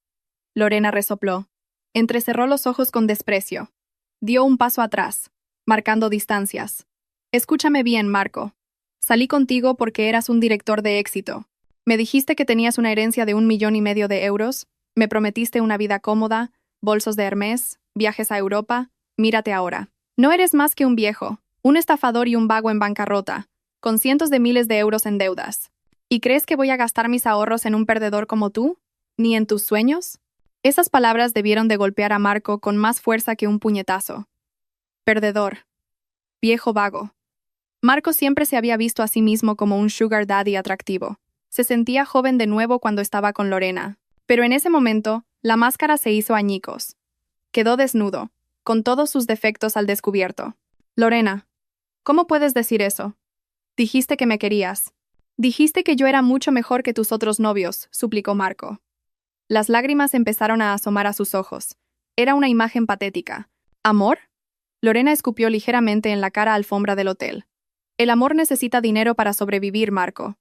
Lorena resopló. Entrecerró los ojos con desprecio. Dio un paso atrás, marcando distancias. Escúchame bien, Marco. Salí contigo porque eras un director de éxito. Me dijiste que tenías una herencia de 1,5 millones de euros, Me prometiste una vida cómoda, bolsos de Hermès, viajes a Europa. Mírate ahora. No eres más que un viejo, un estafador y un vago en bancarrota, con cientos de miles de euros en deudas. ¿Y crees que voy a gastar mis ahorros en un perdedor como tú? ¿Ni en tus sueños? Esas palabras debieron de golpear a Marco con más fuerza que un puñetazo. Perdedor. Viejo vago. Marco siempre se había visto a sí mismo como un sugar daddy atractivo. Se sentía joven de nuevo cuando estaba con Lorena. Pero en ese momento, la máscara se hizo añicos. Quedó desnudo, con todos sus defectos al descubierto. Lorena, ¿cómo puedes decir eso? Dijiste que me querías. Dijiste que yo era mucho mejor que tus otros novios, suplicó Marco. Las lágrimas empezaron a asomar a sus ojos. Era una imagen patética. ¿Amor? Lorena escupió ligeramente en la cara alfombra del hotel. El amor necesita dinero para sobrevivir, Marco.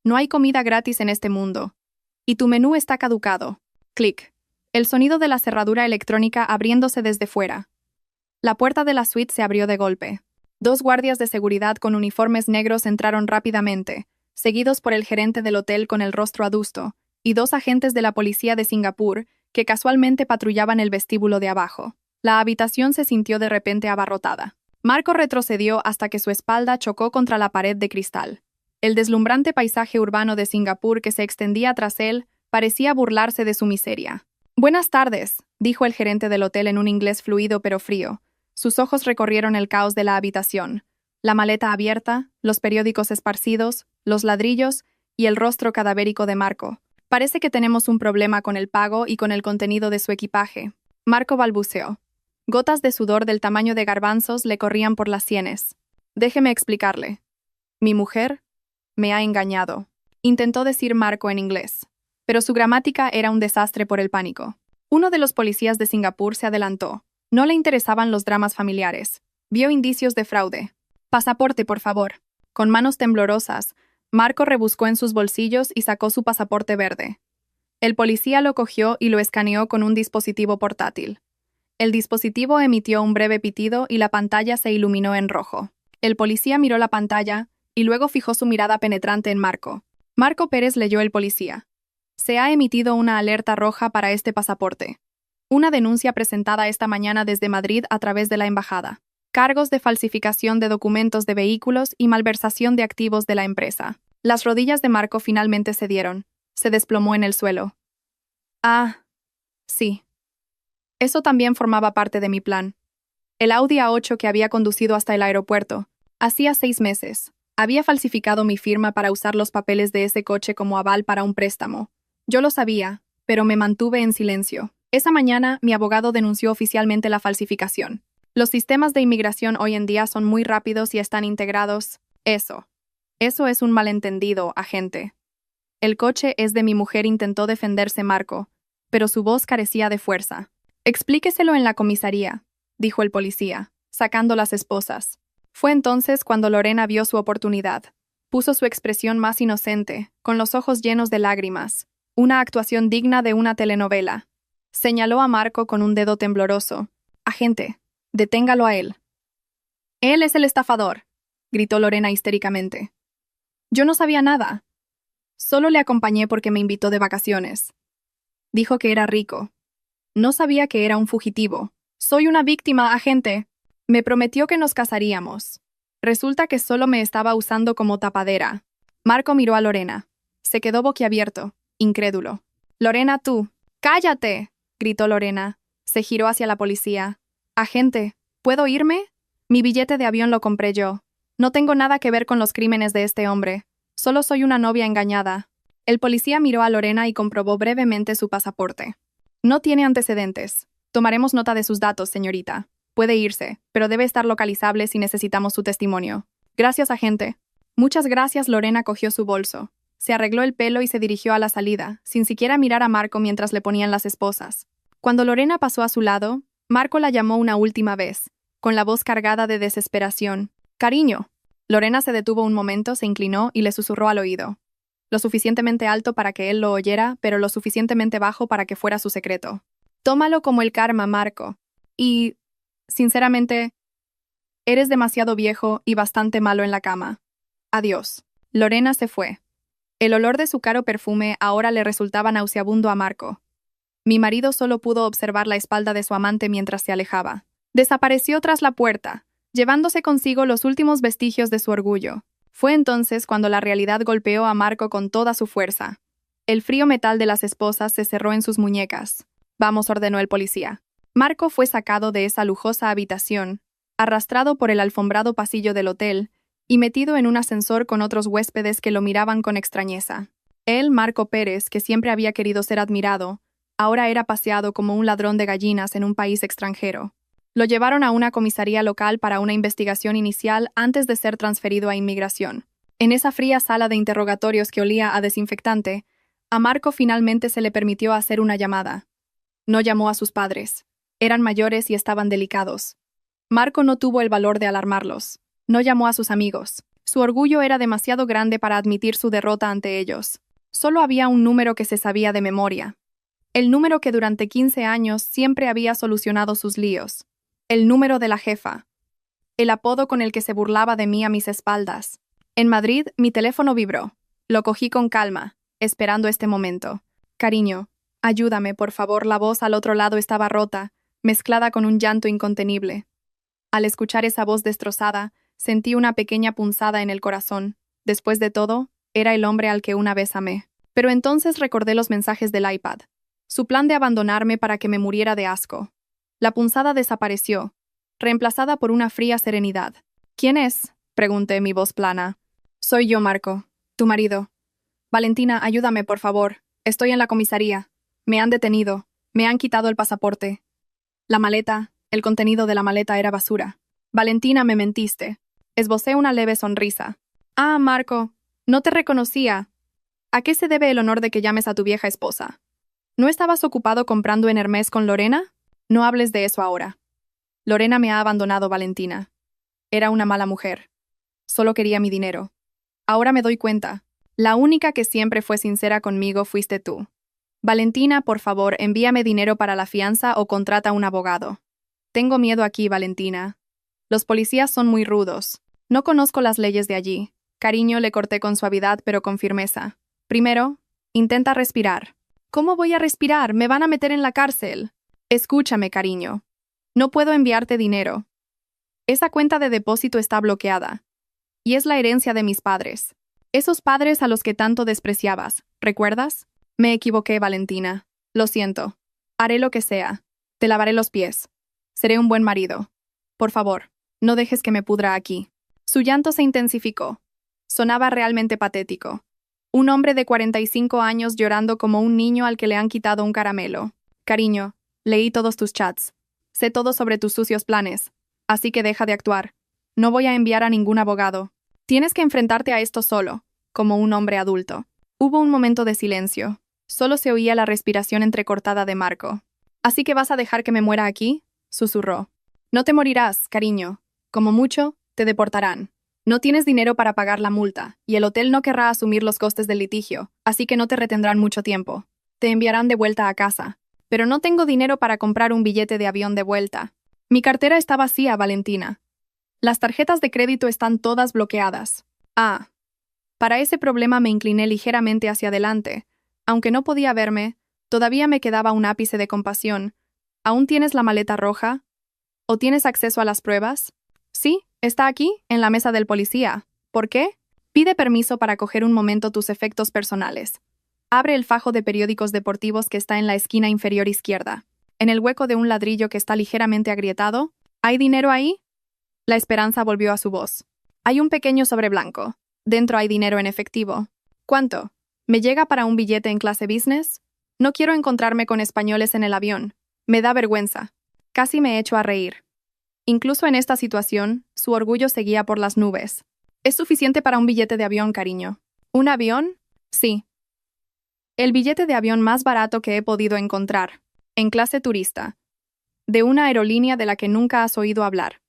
No hay comida gratis en este mundo. Y tu menú está caducado. Clic. El sonido de la cerradura electrónica abriéndose desde fuera. La puerta de la suite se abrió de golpe. 2 guardias de seguridad con uniformes negros entraron rápidamente, seguidos por el gerente del hotel con el rostro adusto, y 2 agentes de la policía de Singapur que casualmente patrullaban el vestíbulo de abajo. La habitación se sintió de repente abarrotada. Marco retrocedió hasta que su espalda chocó contra la pared de cristal. El deslumbrante paisaje urbano de Singapur que se extendía tras él parecía burlarse de su miseria. «Buenas tardes», dijo el gerente del hotel en un inglés fluido pero frío. Sus ojos recorrieron el caos de la habitación. La maleta abierta, los periódicos esparcidos, los ladrillos y el rostro cadavérico de Marco. «Parece que tenemos un problema con el pago y con el contenido de su equipaje». Marco balbuceó. Gotas de sudor del tamaño de garbanzos le corrían por las sienes. «Déjeme explicarle. Mi mujer me ha engañado», intentó decir Marco en inglés, pero su gramática era un desastre por el pánico. Uno de los policías de Singapur se adelantó. No le interesaban los dramas familiares. Vio indicios de fraude. «Pasaporte, por favor». Con manos temblorosas, Marco rebuscó en sus bolsillos y sacó su pasaporte verde. El policía lo cogió y lo escaneó con un dispositivo portátil. El dispositivo emitió un breve pitido y la pantalla se iluminó en rojo. El policía miró la pantalla y luego fijó su mirada penetrante en Marco. Marco Pérez leyó el policía. «Se ha emitido una alerta roja para este pasaporte. Una denuncia presentada esta mañana desde Madrid a través de la embajada. Cargos de falsificación de documentos de vehículos y malversación de activos de la empresa». Las rodillas de Marco finalmente cedieron. Se desplomó en el suelo. «Ah, sí. Eso también formaba parte de mi plan. El Audi A8 que había conducido hasta el aeropuerto. Hacía 6 meses. Había falsificado mi firma para usar los papeles de ese coche como aval para un préstamo. Yo lo sabía, pero me mantuve en silencio. Esa mañana, mi abogado denunció oficialmente la falsificación. Los sistemas de inmigración hoy en día son muy rápidos y están integrados. Eso es un malentendido, agente. El coche es de mi mujer, intentó defenderse Marco, pero su voz carecía de fuerza. «Explíqueselo en la comisaría», dijo el policía, sacando las esposas. Fue entonces cuando Lorena vio su oportunidad. Puso su expresión más inocente, con los ojos llenos de lágrimas. Una actuación digna de una telenovela. Señaló a Marco con un dedo tembloroso. «Agente, deténgalo a él». «Él es el estafador», gritó Lorena histéricamente. «Yo no sabía nada. Solo le acompañé porque me invitó de vacaciones. Dijo que era rico. No sabía que era un fugitivo. Soy una víctima, agente. Me prometió que nos casaríamos. Resulta que solo me estaba usando como tapadera». Marco miró a Lorena. Se quedó boquiabierto, incrédulo. «Lorena, tú». «¡Cállate!», gritó Lorena. Se giró hacia la policía. «Agente, ¿puedo irme? Mi billete de avión lo compré yo. No tengo nada que ver con los crímenes de este hombre. Solo soy una novia engañada». El policía miró a Lorena y comprobó brevemente su pasaporte. «No tiene antecedentes. Tomaremos nota de sus datos, señorita. Puede irse, pero debe estar localizable si necesitamos su testimonio». «Gracias, agente». «Muchas gracias». Lorena cogió su bolso. Se arregló el pelo y se dirigió a la salida, sin siquiera mirar a Marco mientras le ponían las esposas. Cuando Lorena pasó a su lado, Marco la llamó una última vez, con la voz cargada de desesperación. «Cariño». Lorena se detuvo un momento, se inclinó y le susurró al oído. Lo suficientemente alto para que él lo oyera, pero lo suficientemente bajo para que fuera su secreto. «Tómalo como el karma, Marco. Y, sinceramente, eres demasiado viejo y bastante malo en la cama. Adiós». Lorena se fue. El olor de su caro perfume ahora le resultaba nauseabundo a Marco. Mi marido solo pudo observar la espalda de su amante mientras se alejaba. Desapareció tras la puerta, llevándose consigo los últimos vestigios de su orgullo. Fue entonces cuando la realidad golpeó a Marco con toda su fuerza. El frío metal de las esposas se cerró en sus muñecas. Vamos, ordenó el policía. Marco fue sacado de esa lujosa habitación, arrastrado por el alfombrado pasillo del hotel y metido en un ascensor con otros huéspedes que lo miraban con extrañeza. Él, Marco Pérez, que siempre había querido ser admirado, ahora era paseado como un ladrón de gallinas en un país extranjero. Lo llevaron a una comisaría local para una investigación inicial antes de ser transferido a inmigración. En esa fría sala de interrogatorios que olía a desinfectante, a Marco finalmente se le permitió hacer una llamada. No llamó a sus padres. Eran mayores y estaban delicados. Marco no tuvo el valor de alarmarlos. No llamó a sus amigos. Su orgullo era demasiado grande para admitir su derrota ante ellos. Solo había un número que se sabía de memoria. El número que durante 15 años siempre había solucionado sus líos. El número de la jefa. El apodo con el que se burlaba de mí a mis espaldas. En Madrid, mi teléfono vibró. Lo cogí con calma, esperando este momento. Cariño, ayúdame, por favor. La voz al otro lado estaba rota, mezclada con un llanto incontenible. Al escuchar esa voz destrozada, sentí una pequeña punzada en el corazón. Después de todo, era el hombre al que una vez amé. Pero entonces recordé los mensajes del iPad. Su plan de abandonarme para que me muriera de asco. La punzada desapareció, reemplazada por una fría serenidad. ¿Quién es?, pregunté, mi voz plana. Soy yo, Marco, tu marido. Valentina, ayúdame, por favor. Estoy en la comisaría. Me han detenido. Me han quitado el pasaporte. La maleta, el contenido de la maleta era basura. Valentina, me mentiste. Esbocé una leve sonrisa. Ah, Marco, no te reconocía. ¿A qué se debe el honor de que llames a tu vieja esposa? ¿No estabas ocupado comprando en Hermès con Lorena? No hables de eso ahora. Lorena me ha abandonado, Valentina. Era una mala mujer. Solo quería mi dinero. Ahora me doy cuenta. La única que siempre fue sincera conmigo fuiste tú. Valentina, por favor, envíame dinero para la fianza o contrata un abogado. Tengo miedo aquí, Valentina. Los policías son muy rudos. No conozco las leyes de allí. Cariño, le corté con suavidad pero con firmeza. Primero, intenta respirar. ¿Cómo voy a respirar? Me van a meter en la cárcel. Escúchame, cariño. No puedo enviarte dinero. Esa cuenta de depósito está bloqueada. Y es la herencia de mis padres. Esos padres a los que tanto despreciabas, ¿recuerdas? Me equivoqué, Valentina. Lo siento. Haré lo que sea. Te lavaré los pies. Seré un buen marido. Por favor, no dejes que me pudra aquí. Su llanto se intensificó. Sonaba realmente patético. Un hombre de 45 años llorando como un niño al que le han quitado un caramelo. Cariño, leí todos tus chats. Sé todo sobre tus sucios planes. Así que deja de actuar. No voy a enviar a ningún abogado. Tienes que enfrentarte a esto solo, como un hombre adulto. Hubo un momento de silencio. Solo se oía la respiración entrecortada de Marco. ¿Así que vas a dejar que me muera aquí?, susurró. No te morirás, cariño. Como mucho, te deportarán. No tienes dinero para pagar la multa, y el hotel no querrá asumir los costes del litigio, así que no te retendrán mucho tiempo. Te enviarán de vuelta a casa. Pero no tengo dinero para comprar un billete de avión de vuelta. Mi cartera está vacía, Valentina. Las tarjetas de crédito están todas bloqueadas. Ah. Para ese problema me incliné ligeramente hacia adelante. Aunque no podía verme, todavía me quedaba un ápice de compasión. ¿Aún tienes la maleta roja? ¿O tienes acceso a las pruebas? Sí, está aquí, en la mesa del policía. ¿Por qué? Pide permiso para coger un momento tus efectos personales. Abre el fajo de periódicos deportivos que está en la esquina inferior izquierda. En el hueco de un ladrillo que está ligeramente agrietado, ¿hay dinero ahí? La esperanza volvió a su voz. Hay un pequeño sobre blanco. Dentro hay dinero en efectivo. ¿Cuánto? ¿Me llega para un billete en clase business? No quiero encontrarme con españoles en el avión. Me da vergüenza. Casi me echo a reír. Incluso en esta situación, su orgullo seguía por las nubes. Es suficiente para un billete de avión, cariño. ¿Un avión? Sí. El billete de avión más barato que he podido encontrar. En clase turista. De una aerolínea de la que nunca has oído hablar.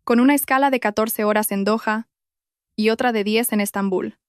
Con una escala de 14 horas en Doha y otra de 10 en Estambul.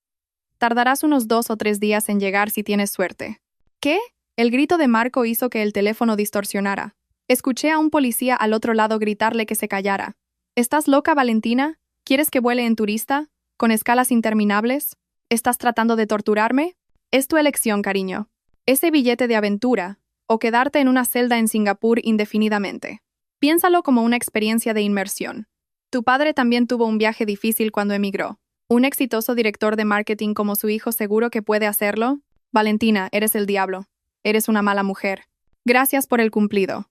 Tardarás unos 2 o 3 días en llegar si tienes suerte. ¿Qué? El grito de Marco hizo que el teléfono distorsionara. Escuché a un policía al otro lado gritarle que se callara. ¿Estás loca, Valentina? ¿Quieres que vuele en turista? ¿Con escalas interminables? ¿Estás tratando de torturarme? Es tu elección, cariño. Ese billete de aventura, o quedarte en una celda en Singapur indefinidamente. Piénsalo como una experiencia de inmersión. Tu padre también tuvo un viaje difícil cuando emigró. ¿Un exitoso director de marketing como su hijo seguro que puede hacerlo? Valentina, eres el diablo. Eres una mala mujer. Gracias por el cumplido.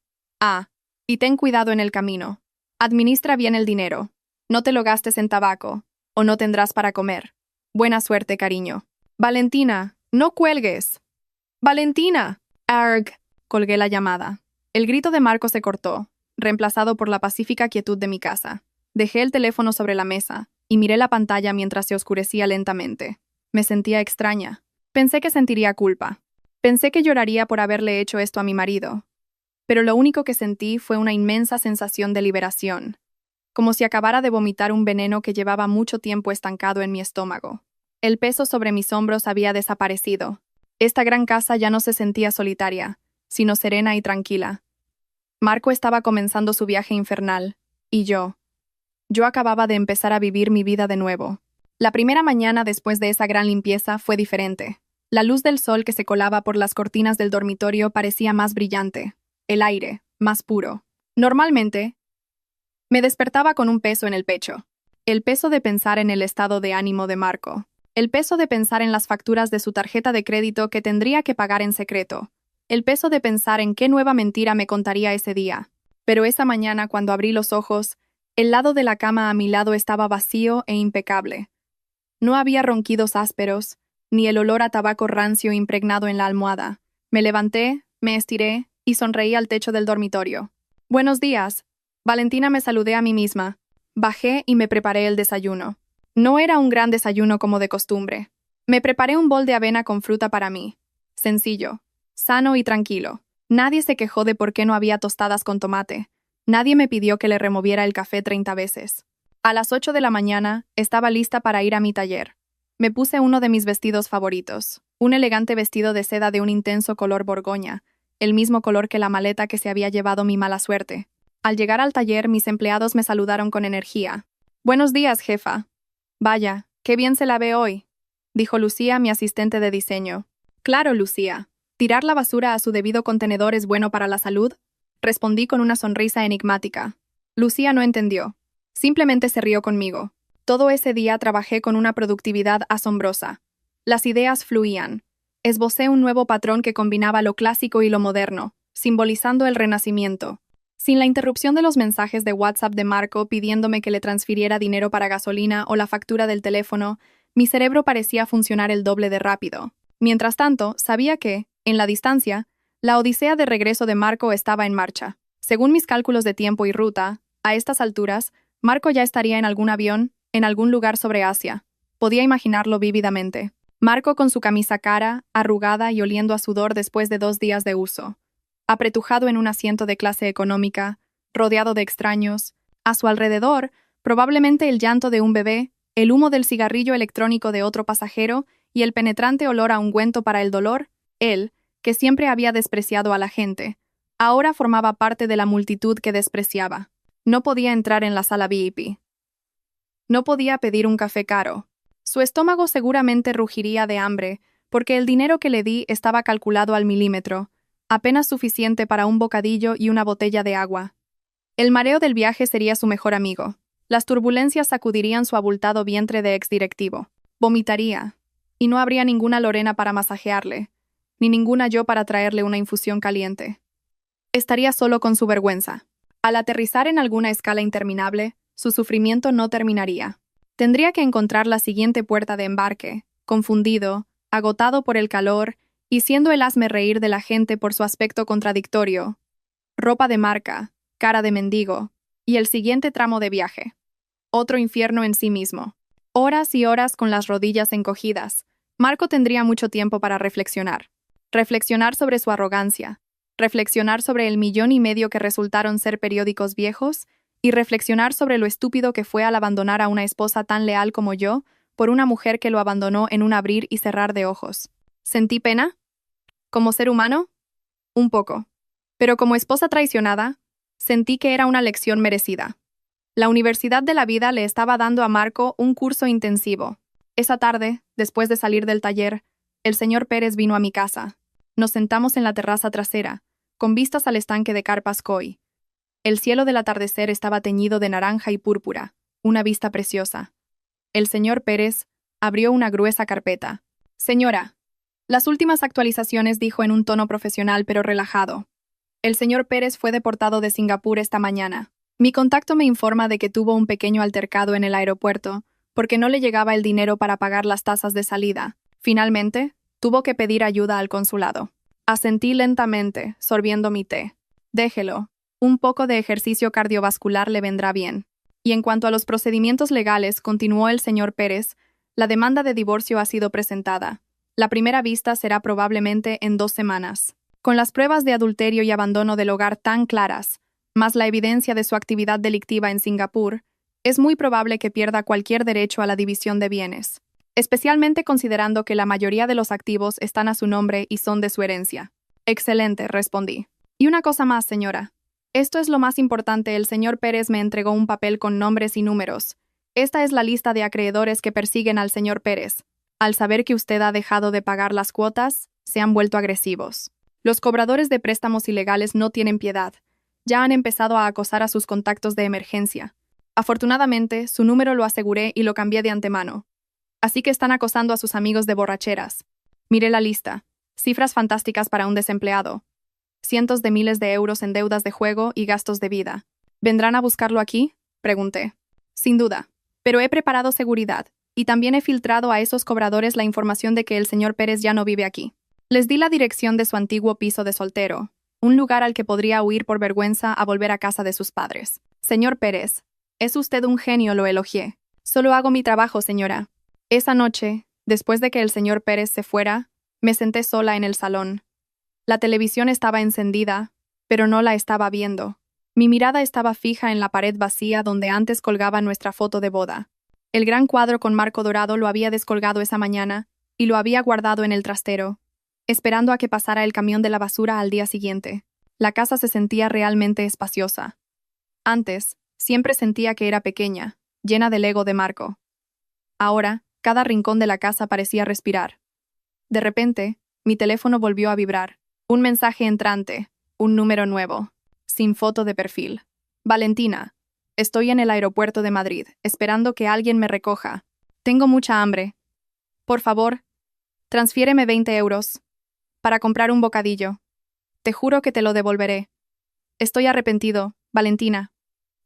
Y ten cuidado en el camino. Administra bien el dinero. No te lo gastes en tabaco, o no tendrás para comer. Buena suerte, cariño. Valentina, no cuelgues. Valentina. Arg. Colgué la llamada. El grito de Marco se cortó, reemplazado por la pacífica quietud de mi casa. Dejé el teléfono sobre la mesa y miré la pantalla mientras se oscurecía lentamente. Me sentía extraña. Pensé que sentiría culpa. Pensé que lloraría por haberle hecho esto a mi marido. Pero lo único que sentí fue una inmensa sensación de liberación, como si acabara de vomitar un veneno que llevaba mucho tiempo estancado en mi estómago. El peso sobre mis hombros había desaparecido. Esta gran casa ya no se sentía solitaria, sino serena y tranquila. Marco estaba comenzando su viaje infernal, y yo acababa de empezar a vivir mi vida de nuevo. La primera mañana después de esa gran limpieza fue diferente. La luz del sol que se colaba por las cortinas del dormitorio parecía más brillante, el aire, más puro. Normalmente, me despertaba con un peso en el pecho. El peso de pensar en el estado de ánimo de Marco. El peso de pensar en las facturas de su tarjeta de crédito que tendría que pagar en secreto. El peso de pensar en qué nueva mentira me contaría ese día. Pero esa mañana, cuando abrí los ojos, el lado de la cama a mi lado estaba vacío e impecable. No había ronquidos ásperos, ni el olor a tabaco rancio impregnado en la almohada. Me levanté, me estiré y sonreí al techo del dormitorio. «Buenos días». Valentina, me saludé a mí misma. Bajé y me preparé el desayuno. No era un gran desayuno como de costumbre. Me preparé un bol de avena con fruta para mí. Sencillo, sano y tranquilo. Nadie se quejó de por qué no había tostadas con tomate. Nadie me pidió que le removiera el café 30 veces. A las 8 de la mañana, estaba lista para ir a mi taller. Me puse uno de mis vestidos favoritos, un elegante vestido de seda de un intenso color borgoña, el mismo color que la maleta que se había llevado mi mala suerte. Al llegar al taller, mis empleados me saludaron con energía. «Buenos días, jefa». «Vaya, qué bien se la ve hoy», dijo Lucía, mi asistente de diseño. «Claro, Lucía. ¿Tirar la basura a su debido contenedor es bueno para la salud?», respondí con una sonrisa enigmática. Lucía no entendió. Simplemente se rió conmigo. Todo ese día trabajé con una productividad asombrosa. Las ideas fluían. Esbocé un nuevo patrón que combinaba lo clásico y lo moderno, simbolizando el renacimiento. Sin la interrupción de los mensajes de WhatsApp de Marco pidiéndome que le transfiriera dinero para gasolina o la factura del teléfono, mi cerebro parecía funcionar el doble de rápido. Mientras tanto, sabía que, en la distancia, la odisea de regreso de Marco estaba en marcha. Según mis cálculos de tiempo y ruta, a estas alturas, Marco ya estaría en algún avión, en algún lugar sobre Asia. Podía imaginarlo vívidamente. Marco con su camisa cara, arrugada y oliendo a sudor después de 2 días de uso. Apretujado en un asiento de clase económica, rodeado de extraños. A su alrededor, probablemente el llanto de un bebé, el humo del cigarrillo electrónico de otro pasajero y el penetrante olor a ungüento para el dolor. Él, que siempre había despreciado a la gente, ahora formaba parte de la multitud que despreciaba. No podía entrar en la sala VIP. No podía pedir un café caro. Su estómago seguramente rugiría de hambre, porque el dinero que le di estaba calculado al milímetro, apenas suficiente para un bocadillo y una botella de agua. El mareo del viaje sería su mejor amigo. Las turbulencias sacudirían su abultado vientre de exdirectivo. Vomitaría. Y no habría ninguna Lorena para masajearle, ni ninguna yo para traerle una infusión caliente. Estaría solo con su vergüenza. Al aterrizar en alguna escala interminable, su sufrimiento no terminaría. Tendría que encontrar la siguiente puerta de embarque, confundido, agotado por el calor y siendo el hazme-reír de la gente por su aspecto contradictorio. Ropa de marca, cara de mendigo, y el siguiente tramo de viaje. Otro infierno en sí mismo. Horas y horas con las rodillas encogidas. Marco tendría mucho tiempo para reflexionar. Reflexionar sobre su arrogancia. Reflexionar sobre el 1,5 millones que resultaron ser periódicos viejos, y reflexionar sobre lo estúpido que fue al abandonar a una esposa tan leal como yo, por una mujer que lo abandonó en un abrir y cerrar de ojos. ¿Sentí pena? ¿Como ser humano? Un poco. Pero como esposa traicionada, sentí que era una lección merecida. La Universidad de la Vida le estaba dando a Marco un curso intensivo. Esa tarde, después de salir del taller, el señor Pérez vino a mi casa. Nos sentamos en la terraza trasera, con vistas al estanque de carpas koi. El cielo del atardecer estaba teñido de naranja y púrpura, una vista preciosa. El señor Pérez abrió una gruesa carpeta. Señora, las últimas actualizaciones, dijo en un tono profesional pero relajado. El señor Pérez fue deportado de Singapur esta mañana. Mi contacto me informa de que tuvo un pequeño altercado en el aeropuerto, porque no le llegaba el dinero para pagar las tasas de salida. Finalmente, tuvo que pedir ayuda al consulado. Asentí lentamente, sorbiendo mi té. Déjelo. Un poco de ejercicio cardiovascular le vendrá bien. Y en cuanto a los procedimientos legales, continuó el señor Pérez, la demanda de divorcio ha sido presentada. La primera vista será probablemente en 2 semanas. Con las pruebas de adulterio y abandono del hogar tan claras, más la evidencia de su actividad delictiva en Singapur, es muy probable que pierda cualquier derecho a la división de bienes, especialmente considerando que la mayoría de los activos están a su nombre y son de su herencia. Excelente, respondí. Y una cosa más, señora. Esto es lo más importante, el señor Pérez me entregó un papel con nombres y números. Esta es la lista de acreedores que persiguen al señor Pérez. Al saber que usted ha dejado de pagar las cuotas, se han vuelto agresivos. Los cobradores de préstamos ilegales no tienen piedad. Ya han empezado a acosar a sus contactos de emergencia. Afortunadamente, su número lo aseguré y lo cambié de antemano. Así que están acosando a sus amigos de borracheras. Miré la lista. Cifras fantásticas para un desempleado. Cientos de miles de euros en deudas de juego y gastos de vida. ¿Vendrán a buscarlo aquí?, pregunté. Sin duda. Pero he preparado seguridad, y también he filtrado a esos cobradores la información de que el señor Pérez ya no vive aquí. Les di la dirección de su antiguo piso de soltero, un lugar al que podría huir por vergüenza a volver a casa de sus padres. Señor Pérez, es usted un genio, lo elogié. Solo hago mi trabajo, señora. Esa noche, después de que el señor Pérez se fuera, me senté sola en el salón. La televisión estaba encendida, pero no la estaba viendo. Mi mirada estaba fija en la pared vacía donde antes colgaba nuestra foto de boda. El gran cuadro con marco dorado lo había descolgado esa mañana y lo había guardado en el trastero, esperando a que pasara el camión de la basura al día siguiente. La casa se sentía realmente espaciosa. Antes, siempre sentía que era pequeña, llena del ego de Marco. Ahora, cada rincón de la casa parecía respirar. De repente, mi teléfono volvió a vibrar. Un mensaje entrante, un número nuevo, sin foto de perfil. Valentina, estoy en el aeropuerto de Madrid, esperando que alguien me recoja. Tengo mucha hambre. Por favor, transfiéreme 20 euros para comprar un bocadillo. Te juro que te lo devolveré. Estoy arrepentido, Valentina.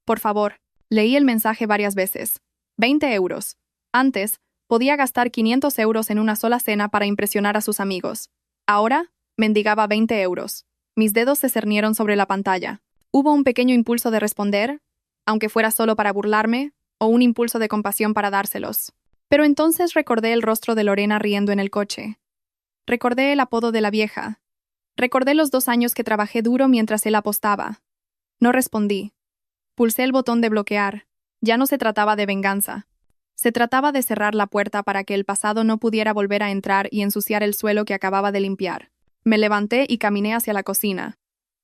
Por favor. Leí el mensaje varias veces. 20 euros. Antes, podía gastar 500 euros en una sola cena para impresionar a sus amigos. Ahora, mendigaba 20 euros. Mis dedos se cernieron sobre la pantalla. Hubo un pequeño impulso de responder, aunque fuera solo para burlarme, o un impulso de compasión para dárselos. Pero entonces recordé el rostro de Lorena riendo en el coche. Recordé el apodo de la vieja. Recordé los 2 años que trabajé duro mientras él apostaba. No respondí. Pulsé el botón de bloquear. Ya no se trataba de venganza. Se trataba de cerrar la puerta para que el pasado no pudiera volver a entrar y ensuciar el suelo que acababa de limpiar. Me levanté y caminé hacia la cocina.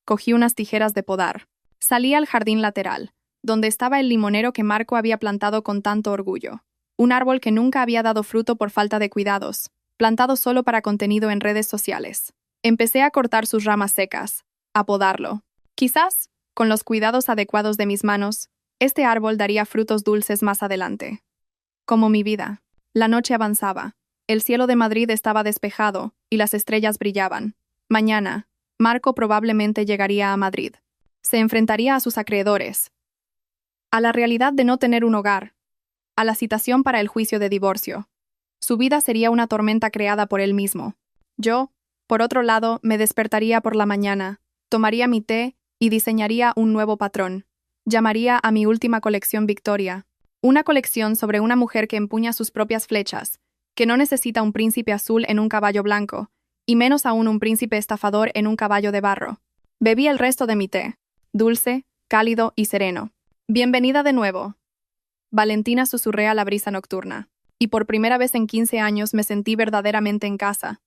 Cogí unas tijeras de podar. Salí al jardín lateral, donde estaba el limonero que Marco había plantado con tanto orgullo. Un árbol que nunca había dado fruto por falta de cuidados, plantado solo para contenido en redes sociales. Empecé a cortar sus ramas secas, a podarlo. Quizás, con los cuidados adecuados de mis manos, este árbol daría frutos dulces más adelante. Como mi vida. La noche avanzaba. El cielo de Madrid estaba despejado y las estrellas brillaban. Mañana, Marco probablemente llegaría a Madrid. Se enfrentaría a sus acreedores, a la realidad de no tener un hogar, a la citación para el juicio de divorcio. Su vida sería una tormenta creada por él mismo. Yo, por otro lado, me despertaría por la mañana, tomaría mi té y diseñaría un nuevo patrón. Llamaría a mi última colección Victoria. Una colección sobre una mujer que empuña sus propias flechas, que no necesita un príncipe azul en un caballo blanco, y menos aún un príncipe estafador en un caballo de barro. Bebí el resto de mi té, dulce, cálido y sereno. Bienvenida de nuevo. Valentina, susurré a la brisa nocturna. Y por primera vez en 15 años me sentí verdaderamente en casa.